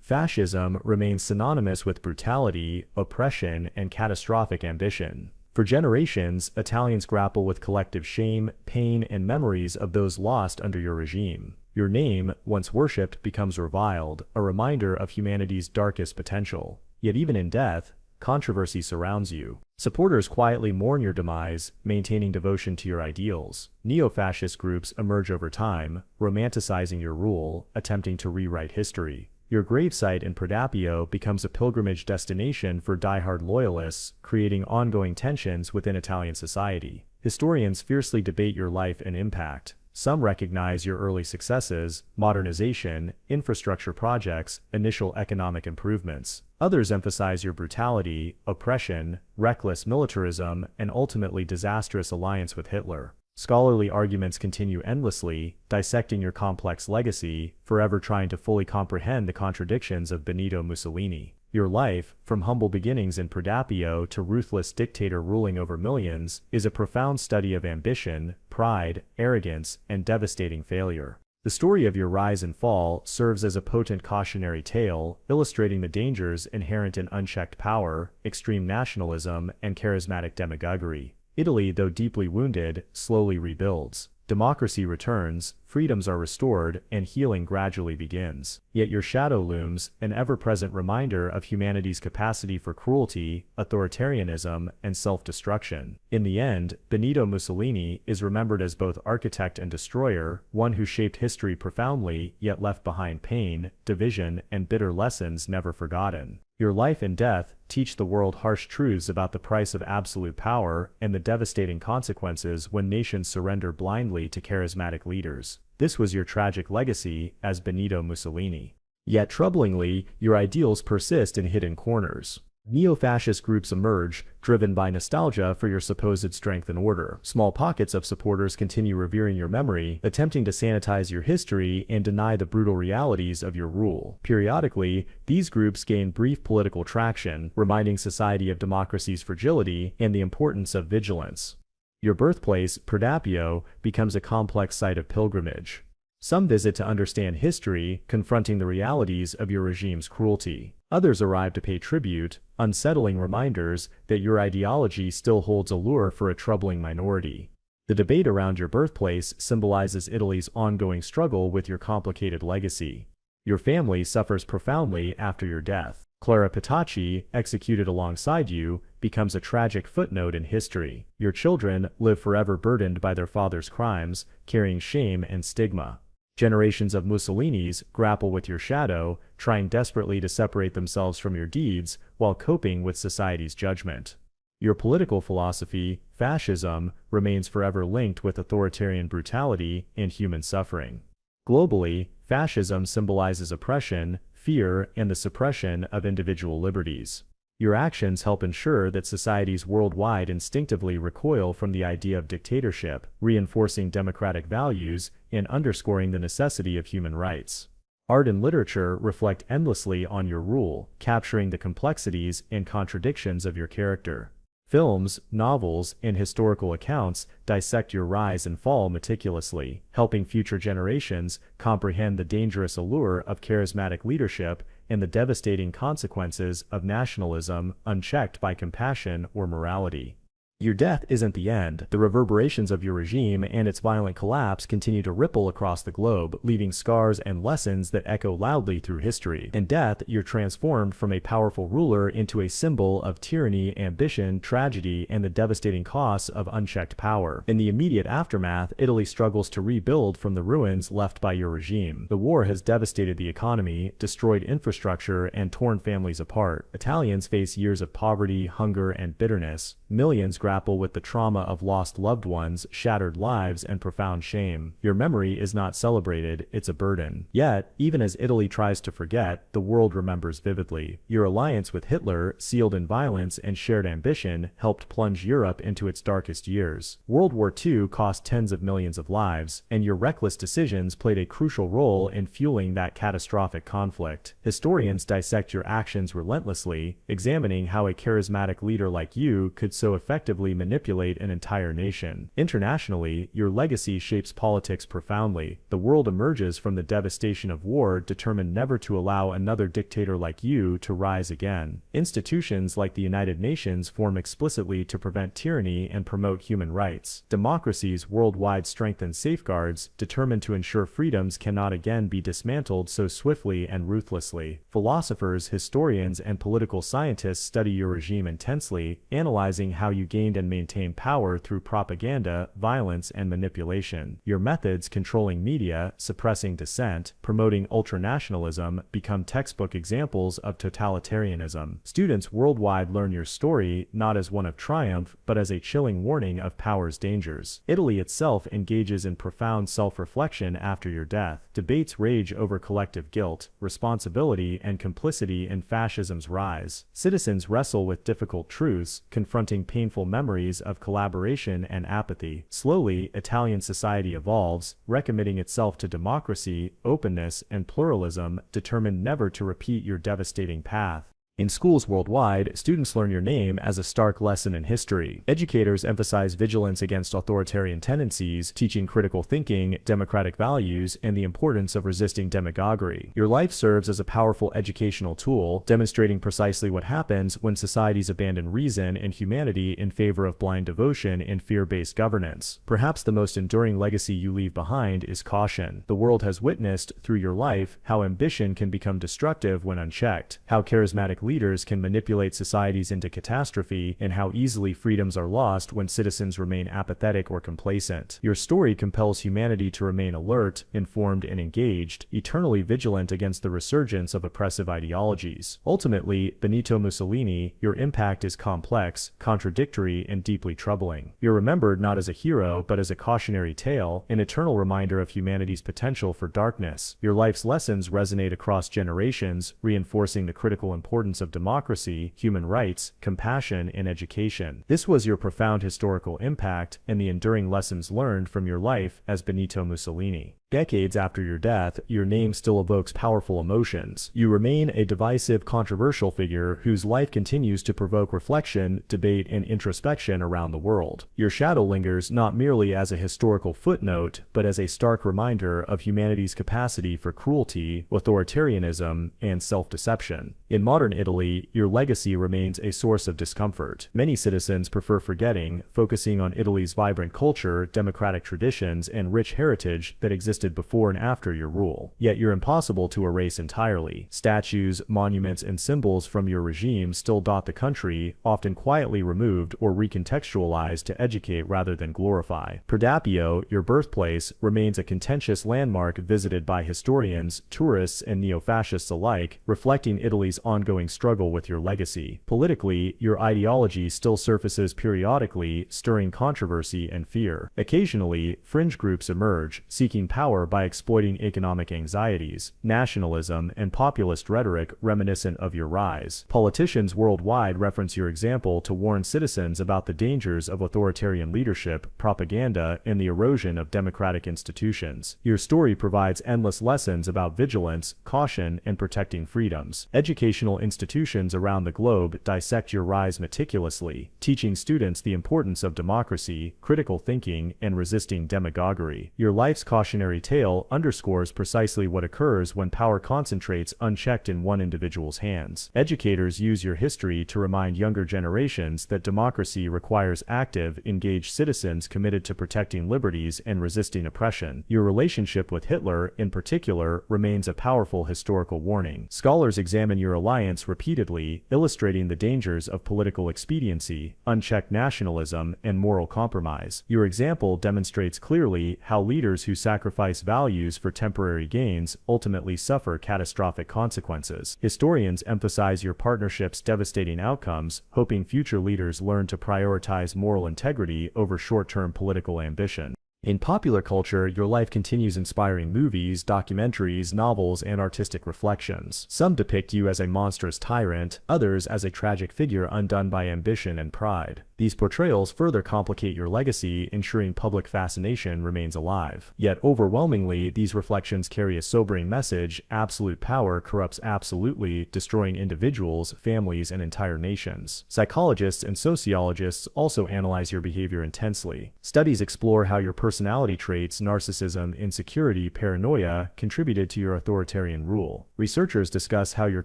fascism, remains synonymous with brutality, oppression, and catastrophic ambition. For generations, Italians grapple with collective shame, pain, and memories of those lost under your regime. Your name, once worshipped, becomes reviled, a reminder of humanity's darkest potential. Yet even in death, controversy surrounds you. Supporters quietly mourn your demise, maintaining devotion to your ideals. Neo-fascist groups emerge over time, romanticizing your rule, attempting to rewrite history. Your gravesite in Predapio becomes a pilgrimage destination for die-hard loyalists, creating ongoing tensions within Italian society. Historians fiercely debate your life and impact. Some recognize your early successes, modernization, infrastructure projects, initial economic improvements. Others emphasize your brutality, oppression, reckless militarism, and ultimately disastrous alliance with Hitler. Scholarly arguments continue endlessly, dissecting your complex legacy, forever trying to fully comprehend the contradictions of Benito Mussolini. Your life, from humble beginnings in Predapio to ruthless dictator ruling over millions, is a profound study of ambition, pride, arrogance, and devastating failure. The story of your rise and fall serves as a potent cautionary tale, illustrating the dangers inherent in unchecked power, extreme nationalism, and charismatic demagoguery. Italy, though deeply wounded, slowly rebuilds. Democracy returns, freedoms are restored, and healing gradually begins. Yet your shadow looms, an ever-present reminder of humanity's capacity for cruelty, authoritarianism, and self-destruction. In the end, Benito Mussolini is remembered as both architect and destroyer, one who shaped history profoundly, yet left behind pain, division, and bitter lessons never forgotten. Your life and death teach the world harsh truths about the price of absolute power and the devastating consequences when nations surrender blindly to charismatic leaders. This was your tragic legacy as Benito Mussolini. Yet troublingly, your ideals persist in hidden corners. Neo-fascist groups emerge, driven by nostalgia for your supposed strength and order. Small pockets of supporters continue revering your memory, attempting to sanitize your history and deny the brutal realities of your rule. Periodically, these groups gain brief political traction, reminding society of democracy's fragility and the importance of vigilance. Your birthplace, Predapio, becomes a complex site of pilgrimage. Some visit to understand history, confronting the realities of your regime's cruelty. Others arrive to pay tribute, unsettling reminders that your ideology still holds allure for a troubling minority. The debate around your birthplace symbolizes Italy's ongoing struggle with your complicated legacy. Your family suffers profoundly after your death. Clara Petacci, executed alongside you, becomes a tragic footnote in history. Your children live forever burdened by their father's crimes, carrying shame and stigma. Generations of Mussolinis grapple with your shadow, trying desperately to separate themselves from your deeds while coping with society's judgment. Your political philosophy, fascism, remains forever linked with authoritarian brutality and human suffering. Globally, fascism symbolizes oppression, fear, and the suppression of individual liberties. Your actions help ensure that societies worldwide instinctively recoil from the idea of dictatorship, reinforcing democratic values and underscoring the necessity of human rights. Art and literature reflect endlessly on your rule, capturing the complexities and contradictions of your character. Films, novels, and historical accounts dissect your rise and fall meticulously, helping future generations comprehend the dangerous allure of charismatic leadership and the devastating consequences of nationalism unchecked by compassion or morality. Your death isn't the end. The reverberations of your regime and its violent collapse continue to ripple across the globe, leaving scars and lessons that echo loudly through history. In death, you're transformed from a powerful ruler into a symbol of tyranny, ambition, tragedy, and the devastating costs of unchecked power. In the immediate aftermath, Italy struggles to rebuild from the ruins left by your regime. The war has devastated the economy, destroyed infrastructure, and torn families apart. Italians face years of poverty, hunger, and bitterness. Millions grapple with the trauma of lost loved ones, shattered lives, and profound shame. Your memory is not celebrated, it's a burden. Yet, even as Italy tries to forget, the world remembers vividly. Your alliance with Hitler, sealed in violence and shared ambition, helped plunge Europe into its darkest years. World War II cost tens of millions of lives, and your reckless decisions played a crucial role in fueling that catastrophic conflict. Historians dissect your actions relentlessly, examining how a charismatic leader like you could so effectively manipulate an entire nation. Internationally, your legacy shapes politics profoundly. The world emerges from the devastation of war, determined never to allow another dictator like you to rise again. Institutions like the United Nations form explicitly to prevent tyranny and promote human rights. Democracies worldwide strengthen safeguards, determined to ensure freedoms cannot again be dismantled so swiftly and ruthlessly. Philosophers, historians, and political scientists study your regime intensely, analyzing how you gained and maintained power through propaganda, violence, and manipulation. Your methods, controlling media, suppressing dissent, promoting ultranationalism, become textbook examples of totalitarianism. Students worldwide learn your story not as one of triumph, but as a chilling warning of power's dangers. Italy itself engages in profound self-reflection after your death. Debates rage over collective guilt, responsibility, and complicity in fascism's rise. Citizens wrestle with difficult truths, confronting painful memories of collaboration and apathy. Slowly, Italian society evolves, recommitting itself to democracy, openness, and pluralism, determined never to repeat your devastating path. In schools worldwide, students learn your name as a stark lesson in history. Educators emphasize vigilance against authoritarian tendencies, teaching critical thinking, democratic values, and the importance of resisting demagoguery. Your life serves as a powerful educational tool, demonstrating precisely what happens when societies abandon reason and humanity in favor of blind devotion and fear-based governance. Perhaps the most enduring legacy you leave behind is caution. The world has witnessed, through your life, how ambition can become destructive when unchecked, how charismatic leaders can manipulate societies into catastrophe, and how easily freedoms are lost when citizens remain apathetic or complacent. Your story compels humanity to remain alert, informed, and engaged, eternally vigilant against the resurgence of oppressive ideologies. Ultimately, Benito Mussolini, your impact is complex, contradictory, and deeply troubling. You're remembered not as a hero, but as a cautionary tale, an eternal reminder of humanity's potential for darkness. Your life's lessons resonate across generations, reinforcing the critical importance of democracy, human rights, compassion, and education. This was your profound historical impact and the enduring lessons learned from your life as Benito Mussolini. Decades after your death, your name still evokes powerful emotions. You remain a divisive, controversial figure whose life continues to provoke reflection, debate, and introspection around the world. Your shadow lingers not merely as a historical footnote, but as a stark reminder of humanity's capacity for cruelty, authoritarianism, and self-deception. In modern Italy, your legacy remains a source of discomfort. Many citizens prefer forgetting, focusing on Italy's vibrant culture, democratic traditions, and rich heritage that existed before and after your rule. Yet you're impossible to erase entirely. Statues, monuments, and symbols from your regime still dot the country, often quietly removed or recontextualized to educate rather than glorify. Predapio, your birthplace, remains a contentious landmark visited by historians, tourists, and neo-fascists alike, reflecting Italy's ongoing struggle with your legacy. Politically, your ideology still surfaces periodically, stirring controversy and fear. Occasionally, fringe groups emerge, seeking power by exploiting economic anxieties, nationalism, and populist rhetoric reminiscent of your rise. Politicians worldwide reference your example to warn citizens about the dangers of authoritarian leadership, propaganda, and the erosion of democratic institutions. Your story provides endless lessons about vigilance, caution, and protecting freedoms. Educational institutions around the globe dissect your rise meticulously, teaching students the importance of democracy, critical thinking, and resisting demagoguery. Your life's cautionary cautionary tale underscores precisely what occurs when power concentrates unchecked in one individual's hands. Educators use your history to remind younger generations that democracy requires active, engaged citizens committed to protecting liberties and resisting oppression. Your relationship with Hitler, in particular, remains a powerful historical warning. Scholars examine your alliance repeatedly, illustrating the dangers of political expediency, unchecked nationalism, and moral compromise. Your example demonstrates clearly how leaders who sacrifice values for temporary gains ultimately suffer catastrophic consequences. Historians emphasize your partnership's devastating outcomes, hoping future leaders learn to prioritize moral integrity over short-term political ambition. In popular culture, your life continues inspiring movies, documentaries, novels, and artistic reflections. Some depict you as a monstrous tyrant, others as a tragic figure undone by ambition and pride. These portrayals further complicate your legacy, ensuring public fascination remains alive. Yet overwhelmingly, these reflections carry a sobering message: absolute power corrupts absolutely, destroying individuals, families, and entire nations. Psychologists and sociologists also analyze your behavior intensely. Studies explore how your personality traits, narcissism, insecurity, paranoia, contributed to your authoritarian rule. Researchers discuss how your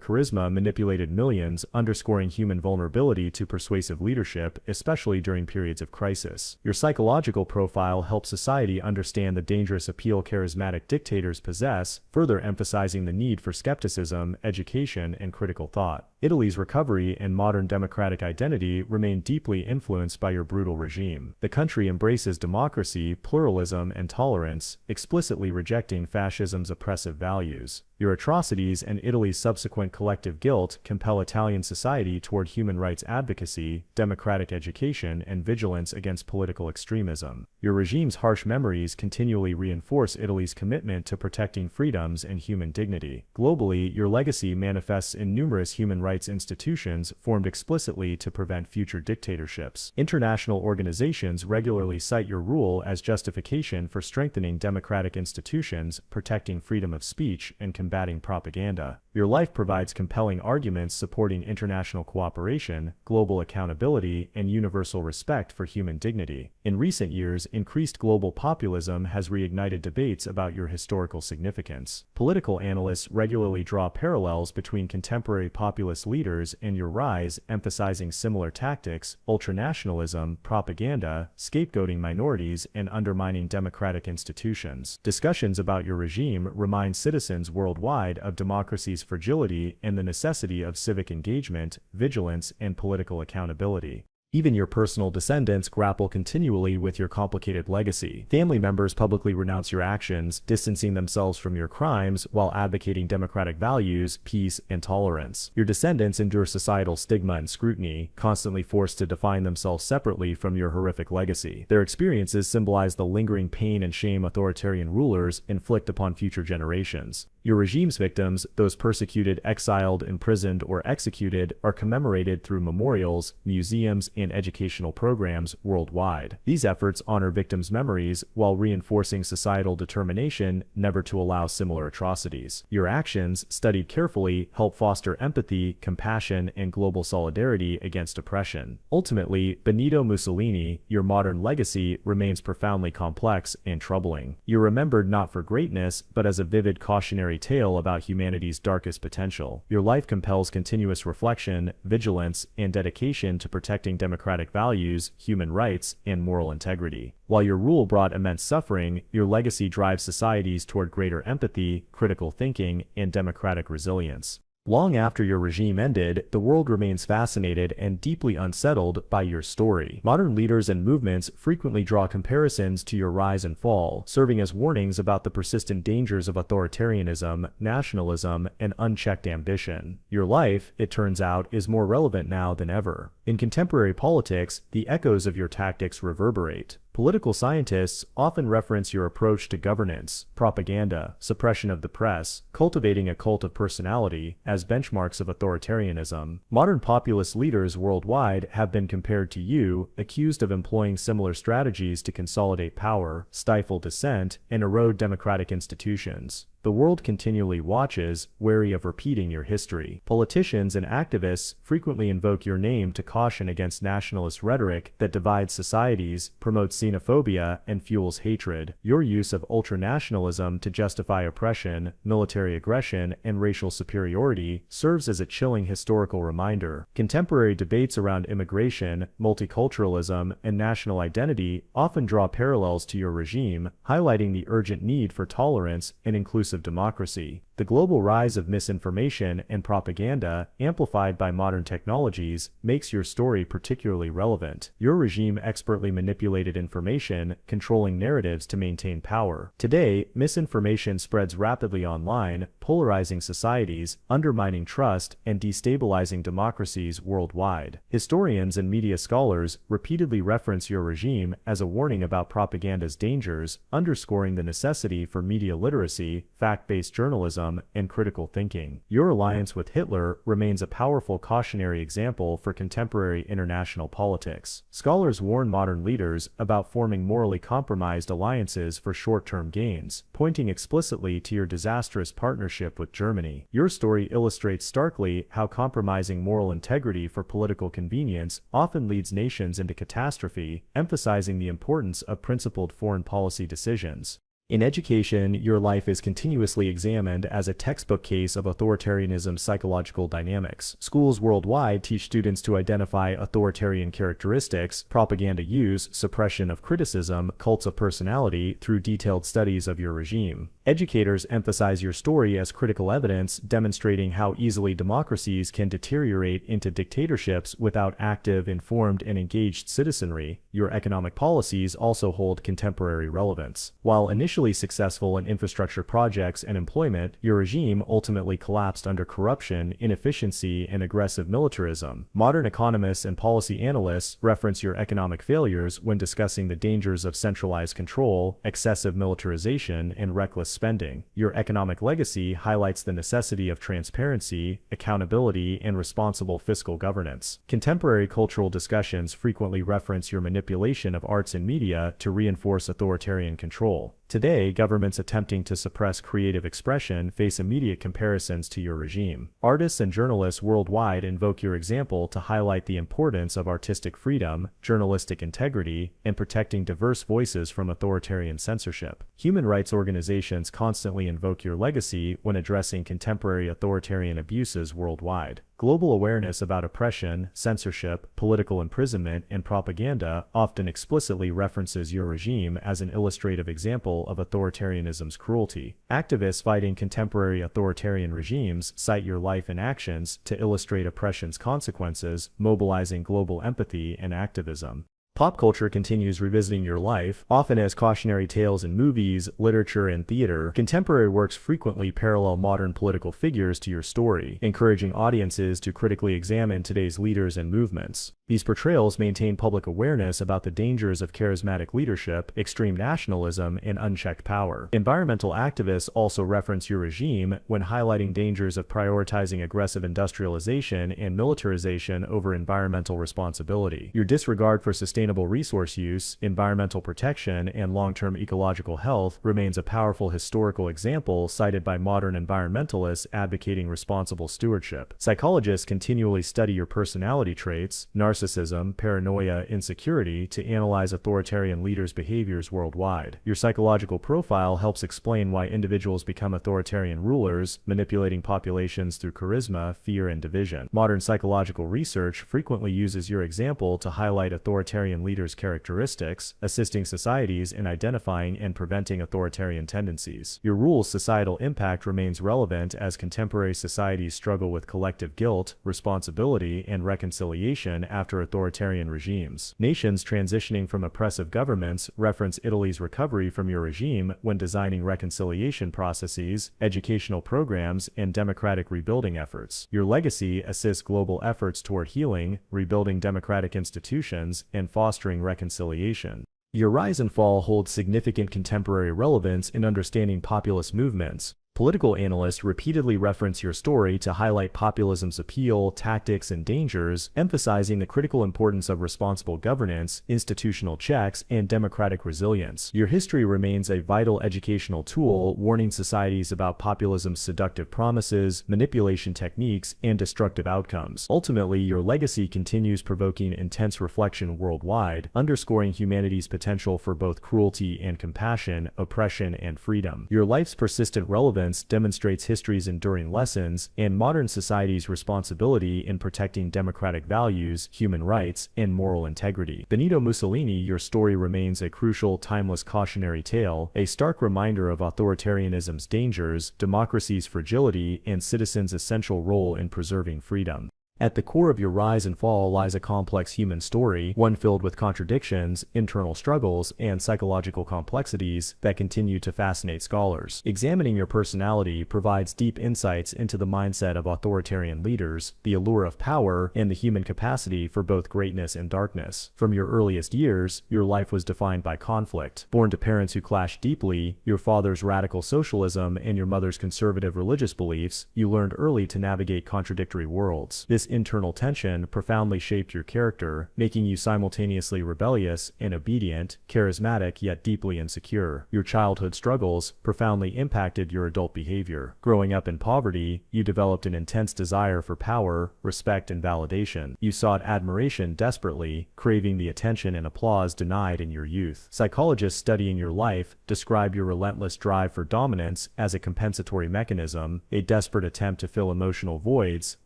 charisma manipulated millions, underscoring human vulnerability to persuasive leadership, especially during periods of crisis. Your psychological profile helps society understand the dangerous appeal charismatic dictators possess, further emphasizing the need for skepticism, education, and critical thought. Italy's recovery and modern democratic identity remain deeply influenced by your brutal regime. The country embraces democracy, pluralism, and tolerance, explicitly rejecting fascism's oppressive values. Your atrocities and Italy's subsequent collective guilt compel Italian society toward human rights advocacy, democratic education, and vigilance against political extremism. Your regime's harsh memories continually reinforce Italy's commitment to protecting freedoms and human dignity. Globally, your legacy manifests in numerous human rights institutions formed explicitly to prevent future dictatorships. International organizations regularly cite your rule as justification for strengthening democratic institutions, protecting freedom of speech, and combating propaganda. Your life provides compelling arguments supporting international cooperation, global accountability, and universal respect for human dignity. In recent years, increased global populism has reignited debates about your historical significance. Political analysts regularly draw parallels between contemporary populist leaders and your rise, emphasizing similar tactics: ultranationalism, propaganda, scapegoating minorities, and undermining democratic institutions. Discussions about your regime remind citizens worldwide of democracy's fragility and the necessity of civic engagement, vigilance, and political accountability. Even your personal descendants grapple continually with your complicated legacy. Family members publicly renounce your actions, distancing themselves from your crimes while advocating democratic values, peace, and tolerance. Your descendants endure societal stigma and scrutiny, constantly forced to define themselves separately from your horrific legacy. Their experiences symbolize the lingering pain and shame authoritarian rulers inflict upon future generations. Your regime's victims, those persecuted, exiled, imprisoned, or executed, are commemorated through memorials, museums, and educational programs worldwide. These efforts honor victims' memories while reinforcing societal determination never to allow similar atrocities. Your actions, studied carefully, help foster empathy, compassion, and global solidarity against oppression. Ultimately, Benito Mussolini, your modern legacy, remains profoundly complex and troubling. You're remembered not for greatness, but as a vivid cautionary tale about humanity's darkest potential. Your life compels continuous reflection, vigilance, and dedication to protecting democratic values, human rights, and moral integrity. While your rule brought immense suffering, your legacy drives societies toward greater empathy, critical thinking, and democratic resilience. Long after your regime ended, the world remains fascinated and deeply unsettled by your story. Modern leaders and movements frequently draw comparisons to your rise and fall, serving as warnings about the persistent dangers of authoritarianism, nationalism, and unchecked ambition. Your life, it turns out, is more relevant now than ever. In contemporary politics, the echoes of your tactics reverberate. Political scientists often reference your approach to governance, propaganda, suppression of the press, cultivating a cult of personality as benchmarks of authoritarianism. Modern populist leaders worldwide have been compared to you, accused of employing similar strategies to consolidate power, stifle dissent, and erode democratic institutions. The world continually watches, wary of repeating your history. Politicians and activists frequently invoke your name to caution against nationalist rhetoric that divides societies, promotes xenophobia and fuels hatred. Your use of ultranationalism to justify oppression, military aggression, and racial superiority serves as a chilling historical reminder. Contemporary debates around immigration, multiculturalism, and national identity often draw parallels to your regime, highlighting the urgent need for tolerance and inclusive democracy. The global rise of misinformation and propaganda, amplified by modern technologies, makes your story particularly relevant. Your regime expertly manipulated information, controlling narratives to maintain power. Today, misinformation spreads rapidly online, polarizing societies, undermining trust, and destabilizing democracies worldwide. Historians and media scholars repeatedly reference your regime as a warning about propaganda's dangers, underscoring the necessity for media literacy, fact-based journalism, and critical thinking. Your alliance with Hitler remains a powerful cautionary example for contemporary international politics. Scholars warn modern leaders about forming morally compromised alliances for short-term gains, pointing explicitly to your disastrous partnership with Germany. Your story illustrates starkly how compromising moral integrity for political convenience often leads nations into catastrophe, emphasizing the importance of principled foreign policy decisions. In education, your life is continuously examined as a textbook case of authoritarianism's psychological dynamics. Schools worldwide teach students to identify authoritarian characteristics, propaganda use, suppression of criticism, cults of personality through detailed studies of your regime. Educators emphasize your story as critical evidence, demonstrating how easily democracies can deteriorate into dictatorships without active, informed, and engaged citizenry. Your economic policies also hold contemporary relevance. While initially successful in infrastructure projects and employment, your regime ultimately collapsed under corruption, inefficiency, and aggressive militarism. Modern economists and policy analysts reference your economic failures when discussing the dangers of centralized control, excessive militarization, and reckless spending. Your economic legacy highlights the necessity of transparency, accountability, and responsible fiscal governance. Contemporary cultural discussions frequently reference your manipulation of arts and media to reinforce authoritarian control. Today, governments attempting to suppress creative expression face immediate comparisons to your regime. Artists and journalists worldwide invoke your example to highlight the importance of artistic freedom, journalistic integrity, and protecting diverse voices from authoritarian censorship. Human rights organizations constantly invoke your legacy when addressing contemporary authoritarian abuses worldwide. Global awareness about oppression, censorship, political imprisonment, and propaganda often explicitly references your regime as an illustrative example of authoritarianism's cruelty. Activists fighting contemporary authoritarian regimes cite your life and actions to illustrate oppression's consequences, mobilizing global empathy and activism. Pop culture continues revisiting your life, often as cautionary tales in movies, literature, and theater. Contemporary works frequently parallel modern political figures to your story, encouraging audiences to critically examine today's leaders and movements. These portrayals maintain public awareness about the dangers of charismatic leadership, extreme nationalism, and unchecked power. Environmental activists also reference your regime when highlighting dangers of prioritizing aggressive industrialization and militarization over environmental responsibility. Your disregard for sustainable resource use, environmental protection, and long-term ecological health remains a powerful historical example cited by modern environmentalists advocating responsible stewardship. Psychologists continually study your personality traits, narcissism, paranoia, insecurity to analyze authoritarian leaders' behaviors worldwide. Your psychological profile helps explain why individuals become authoritarian rulers, manipulating populations through charisma, fear, and division. Modern psychological research frequently uses your example to highlight authoritarian leaders' characteristics, assisting societies in identifying and preventing authoritarian tendencies. Your rule's societal impact remains relevant as contemporary societies struggle with collective guilt, responsibility, and reconciliation after authoritarian regimes. Nations transitioning from oppressive governments reference Italy's recovery from your regime when designing reconciliation processes, educational programs, and democratic rebuilding efforts. Your legacy assists global efforts toward healing, rebuilding democratic institutions, and fostering reconciliation. Your rise and fall holds significant contemporary relevance in understanding populist movements. Political analysts repeatedly reference your story to highlight populism's appeal, tactics, and dangers, emphasizing the critical importance of responsible governance, institutional checks, and democratic resilience. Your history remains a vital educational tool, warning societies about populism's seductive promises, manipulation techniques, and destructive outcomes. Ultimately, your legacy continues provoking intense reflection worldwide, underscoring humanity's potential for both cruelty and compassion, oppression and freedom. Your life's persistent relevance demonstrates history's enduring lessons and modern society's responsibility in protecting democratic values, human rights, and moral integrity. Benito Mussolini, your story remains a crucial, timeless cautionary tale, a stark reminder of authoritarianism's dangers, democracy's fragility, and citizens' essential role in preserving freedom. At the core of your rise and fall lies a complex human story, one filled with contradictions, internal struggles, and psychological complexities that continue to fascinate scholars. Examining your personality provides deep insights into the mindset of authoritarian leaders, the allure of power, and the human capacity for both greatness and darkness. From your earliest years, your life was defined by conflict. Born to parents who clashed deeply, your father's radical socialism and your mother's conservative religious beliefs, you learned early to navigate contradictory worlds. This internal tension profoundly shaped your character, making you simultaneously rebellious and obedient, charismatic yet deeply insecure. Your childhood struggles profoundly impacted your adult behavior. Growing up in poverty, you developed an intense desire for power, respect, and validation. You sought admiration desperately, craving the attention and applause denied in your youth. Psychologists studying your life describe your relentless drive for dominance as a compensatory mechanism, a desperate attempt to fill emotional voids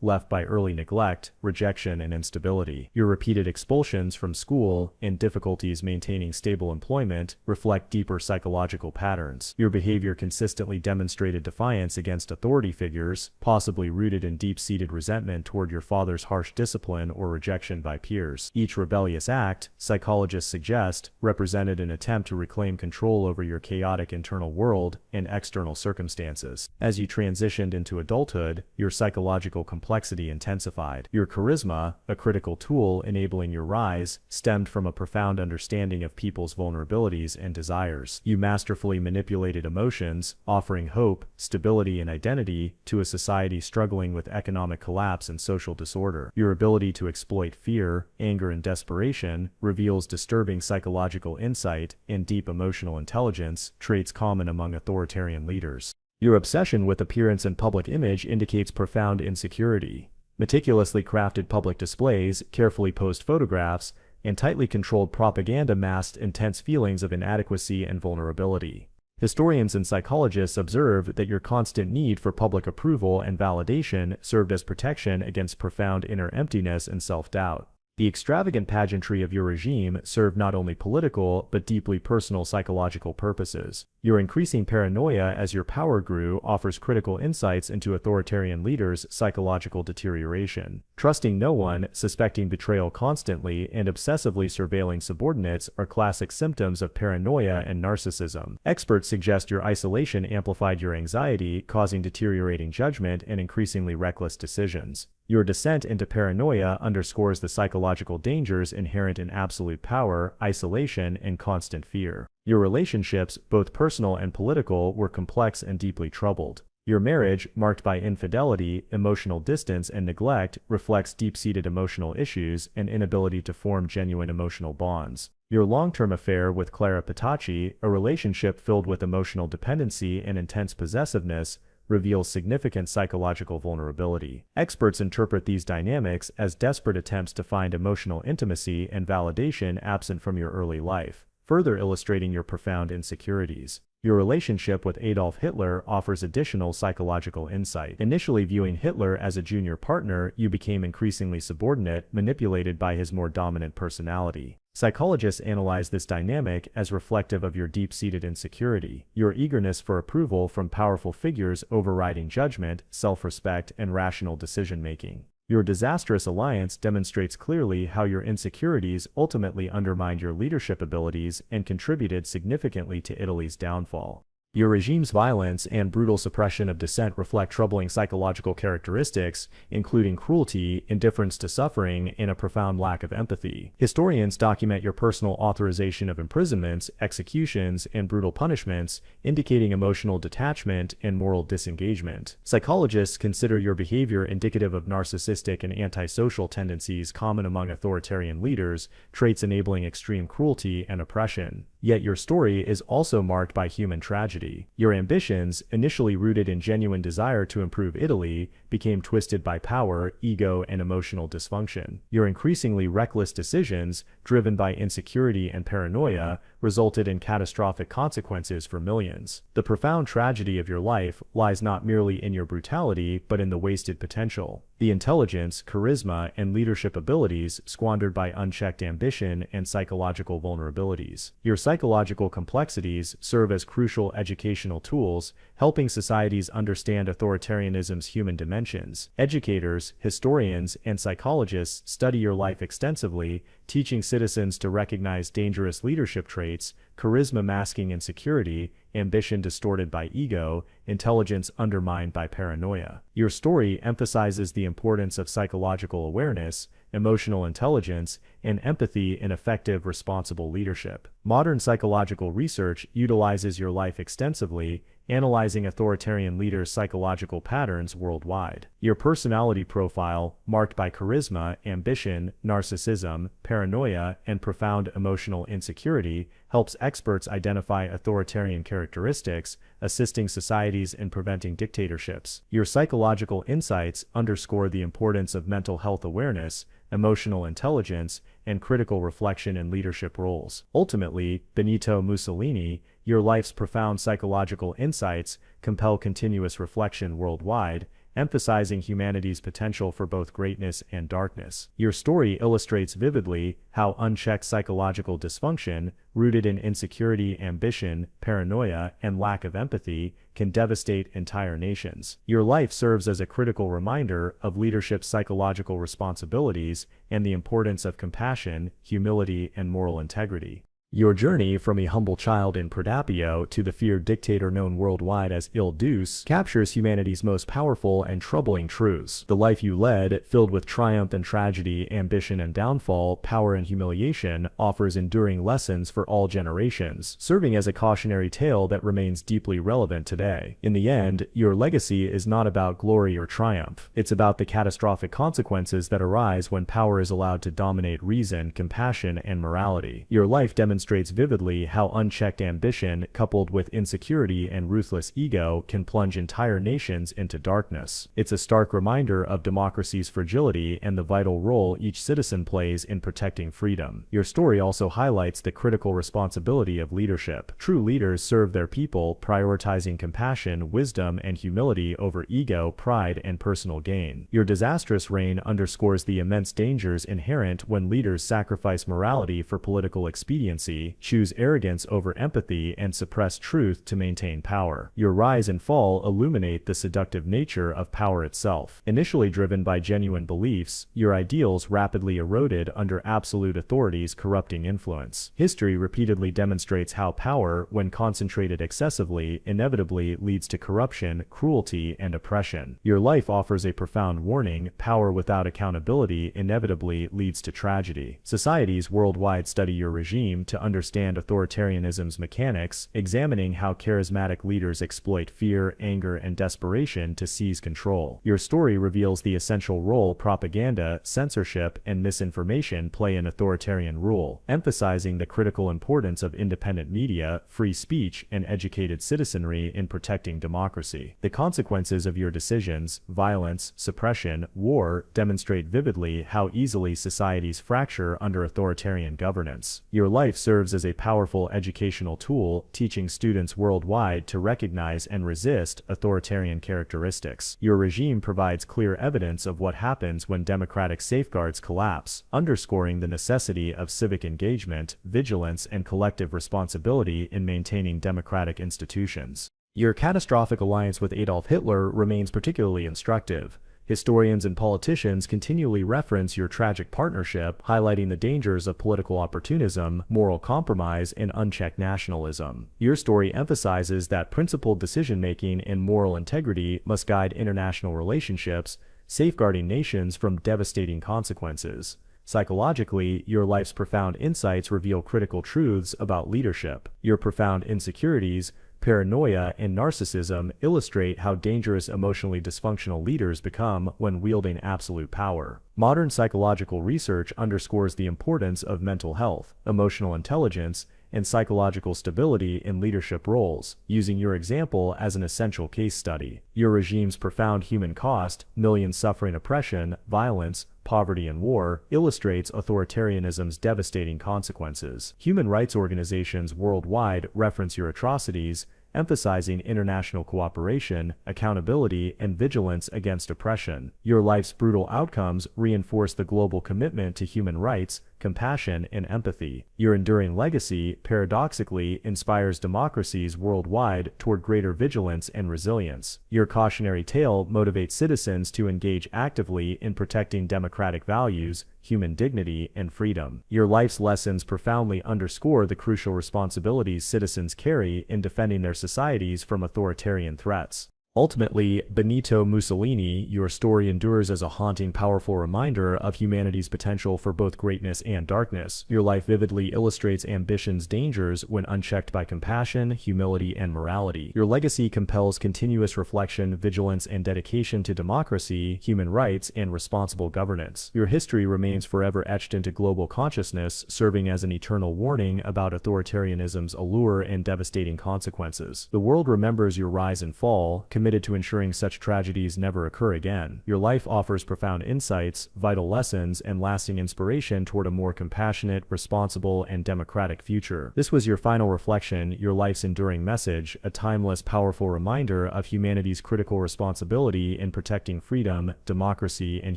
left by early neglect, rejection, and instability. Your repeated expulsions from school and difficulties maintaining stable employment reflect deeper psychological patterns. Your behavior consistently demonstrated defiance against authority figures, possibly rooted in deep-seated resentment toward your father's harsh discipline or rejection by peers. Each rebellious act, psychologists suggest, represented an attempt to reclaim control over your chaotic internal world and external circumstances. As you transitioned into adulthood, your psychological complexity intensified. Your charisma, a critical tool enabling your rise, stemmed from a profound understanding of people's vulnerabilities and desires. You masterfully manipulated emotions, offering hope, stability, and identity to a society struggling with economic collapse and social disorder. Your ability to exploit fear, anger, and desperation reveals disturbing psychological insight and deep emotional intelligence, traits common among authoritarian leaders. Your obsession with appearance and public image indicates profound insecurity. Meticulously crafted public displays, carefully posed photographs, and tightly controlled propaganda masked intense feelings of inadequacy and vulnerability. Historians and psychologists observe that your constant need for public approval and validation served as protection against profound inner emptiness and self-doubt. The extravagant pageantry of your regime served not only political but deeply personal psychological purposes. Your increasing paranoia as your power grew offers critical insights into authoritarian leaders' psychological deterioration. Trusting no one, suspecting betrayal constantly, and obsessively surveilling subordinates are classic symptoms of paranoia and narcissism. Experts suggest your isolation amplified your anxiety, causing deteriorating judgment and increasingly reckless decisions. Your descent into paranoia underscores the psychological dangers inherent in absolute power, isolation, and constant fear. Your relationships, both personal and political, were complex and deeply troubled. Your marriage, marked by infidelity, emotional distance, and neglect, reflects deep-seated emotional issues and inability to form genuine emotional bonds. Your long-term affair with Clara Petacci, a relationship filled with emotional dependency and intense possessiveness, reveals significant psychological vulnerability. Experts interpret these dynamics as desperate attempts to find emotional intimacy and validation absent from your early life, further illustrating your profound insecurities. Your relationship with Adolf Hitler offers additional psychological insight. Initially viewing Hitler as a junior partner, you became increasingly subordinate, manipulated by his more dominant personality. Psychologists analyze this dynamic as reflective of your deep-seated insecurity, your eagerness for approval from powerful figures overriding judgment, self-respect, and rational decision-making. Your disastrous alliance demonstrates clearly how your insecurities ultimately undermined your leadership abilities and contributed significantly to Italy's downfall. Your regime's violence and brutal suppression of dissent reflect troubling psychological characteristics, including cruelty, indifference to suffering, and a profound lack of empathy. Historians document your personal authorization of imprisonments, executions, and brutal punishments, indicating emotional detachment and moral disengagement. Psychologists consider your behavior indicative of narcissistic and antisocial tendencies common among authoritarian leaders, traits enabling extreme cruelty and oppression. Yet your story is also marked by human tragedy. Your ambitions, initially rooted in genuine desire to improve Italy, became twisted by power, ego, and emotional dysfunction. Your increasingly reckless decisions, driven by insecurity and paranoia, resulted in catastrophic consequences for millions. The profound tragedy of your life lies not merely in your brutality, but in the wasted potential. The intelligence, charisma, and leadership abilities squandered by unchecked ambition and psychological vulnerabilities. Your psychological complexities serve as crucial educational tools, helping societies understand authoritarianism's human dimensions. Educators, historians, and psychologists study your life extensively, teaching citizens to recognize dangerous leadership traits, charisma masking insecurity, ambition distorted by ego, intelligence undermined by paranoia. Your story emphasizes the importance of psychological awareness, emotional intelligence, and empathy in effective, responsible leadership. Modern psychological research utilizes your life extensively, analyzing authoritarian leaders' psychological patterns worldwide. Your personality profile, marked by charisma, ambition, narcissism, paranoia, and profound emotional insecurity, helps experts identify authoritarian characteristics, assisting societies in preventing dictatorships. Your psychological insights underscore the importance of mental health awareness, emotional intelligence, and critical reflection in leadership roles. Ultimately, Benito Mussolini, your life's profound psychological insights compel continuous reflection worldwide, emphasizing humanity's potential for both greatness and darkness. Your story illustrates vividly how unchecked psychological dysfunction, rooted in insecurity, ambition, paranoia, and lack of empathy, can devastate entire nations. Your life serves as a critical reminder of leadership's psychological responsibilities and the importance of compassion, humility, and moral integrity. Your journey from a humble child in Predapio to the feared dictator known worldwide as Il Duce captures humanity's most powerful and troubling truths. The life you led, filled with triumph and tragedy, ambition and downfall, power and humiliation, offers enduring lessons for all generations, serving as a cautionary tale that remains deeply relevant today. In the end, your legacy is not about glory or triumph. It's about the catastrophic consequences that arise when power is allowed to dominate reason, compassion, and morality. Your life demonstrates vividly how unchecked ambition, coupled with insecurity and ruthless ego, can plunge entire nations into darkness. It's a stark reminder of democracy's fragility and the vital role each citizen plays in protecting freedom. Your story also highlights the critical responsibility of leadership. True leaders serve their people, prioritizing compassion, wisdom, and humility over ego, pride, and personal gain. Your disastrous reign underscores the immense dangers inherent when leaders sacrifice morality for political expediency, choose arrogance over empathy, and suppress truth to maintain power. Your rise and fall illuminate the seductive nature of power itself. Initially driven by genuine beliefs, your ideals rapidly eroded under absolute authority's corrupting influence. History repeatedly demonstrates how power, when concentrated excessively, inevitably leads to corruption, cruelty, and oppression. Your life offers a profound warning: power without accountability inevitably leads to tragedy. Societies worldwide study your regime to understand authoritarianism's mechanics, examining how charismatic leaders exploit fear, anger, and desperation to seize control. Your story reveals the essential role propaganda, censorship, and misinformation play in authoritarian rule, emphasizing the critical importance of independent media, free speech, and educated citizenry in protecting democracy. The consequences of your decisions, violence, suppression, war, demonstrate vividly how easily societies fracture under authoritarian governance. Your life serves as a powerful educational tool, teaching students worldwide to recognize and resist authoritarian characteristics. Your regime provides clear evidence of what happens when democratic safeguards collapse, underscoring the necessity of civic engagement, vigilance, and collective responsibility in maintaining democratic institutions. Your catastrophic alliance with Adolf Hitler remains particularly instructive. Historians and politicians continually reference your tragic partnership, highlighting the dangers of political opportunism, moral compromise, and unchecked nationalism. Your story emphasizes that principled decision-making and moral integrity must guide international relationships, safeguarding nations from devastating consequences. Psychologically, your life's profound insights reveal critical truths about leadership. Your profound insecurities, paranoia, and narcissism illustrate how dangerous emotionally dysfunctional leaders become when wielding absolute power. Modern psychological research underscores the importance of mental health, emotional intelligence, and psychological stability in leadership roles, using your example as an essential case study. Your regime's profound human cost, millions suffering oppression, violence, poverty, and war, illustrates authoritarianism's devastating consequences. Human rights organizations worldwide reference your atrocities, emphasizing international cooperation, accountability, and vigilance against oppression. Your life's brutal outcomes reinforce the global commitment to human rights, compassion, and empathy. Your enduring legacy, paradoxically, inspires democracies worldwide toward greater vigilance and resilience. Your cautionary tale motivates citizens to engage actively in protecting democratic values, human dignity, and freedom. Your life's lessons profoundly underscore the crucial responsibilities citizens carry in defending their societies from authoritarian threats. Ultimately, Benito Mussolini, your story endures as a haunting, powerful reminder of humanity's potential for both greatness and darkness. Your life vividly illustrates ambition's dangers when unchecked by compassion, humility, and morality. Your legacy compels continuous reflection, vigilance, and dedication to democracy, human rights, and responsible governance. Your history remains forever etched into global consciousness, serving as an eternal warning about authoritarianism's allure and devastating consequences. The world remembers your rise and fall, committed to ensuring such tragedies never occur again. Your life offers profound insights, vital lessons, and lasting inspiration toward a more compassionate, responsible, and democratic future. This was your final reflection, your life's enduring message, a timeless, powerful reminder of humanity's critical responsibility in protecting freedom, democracy, and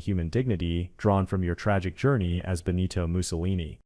human dignity, drawn from your tragic journey as Benito Mussolini.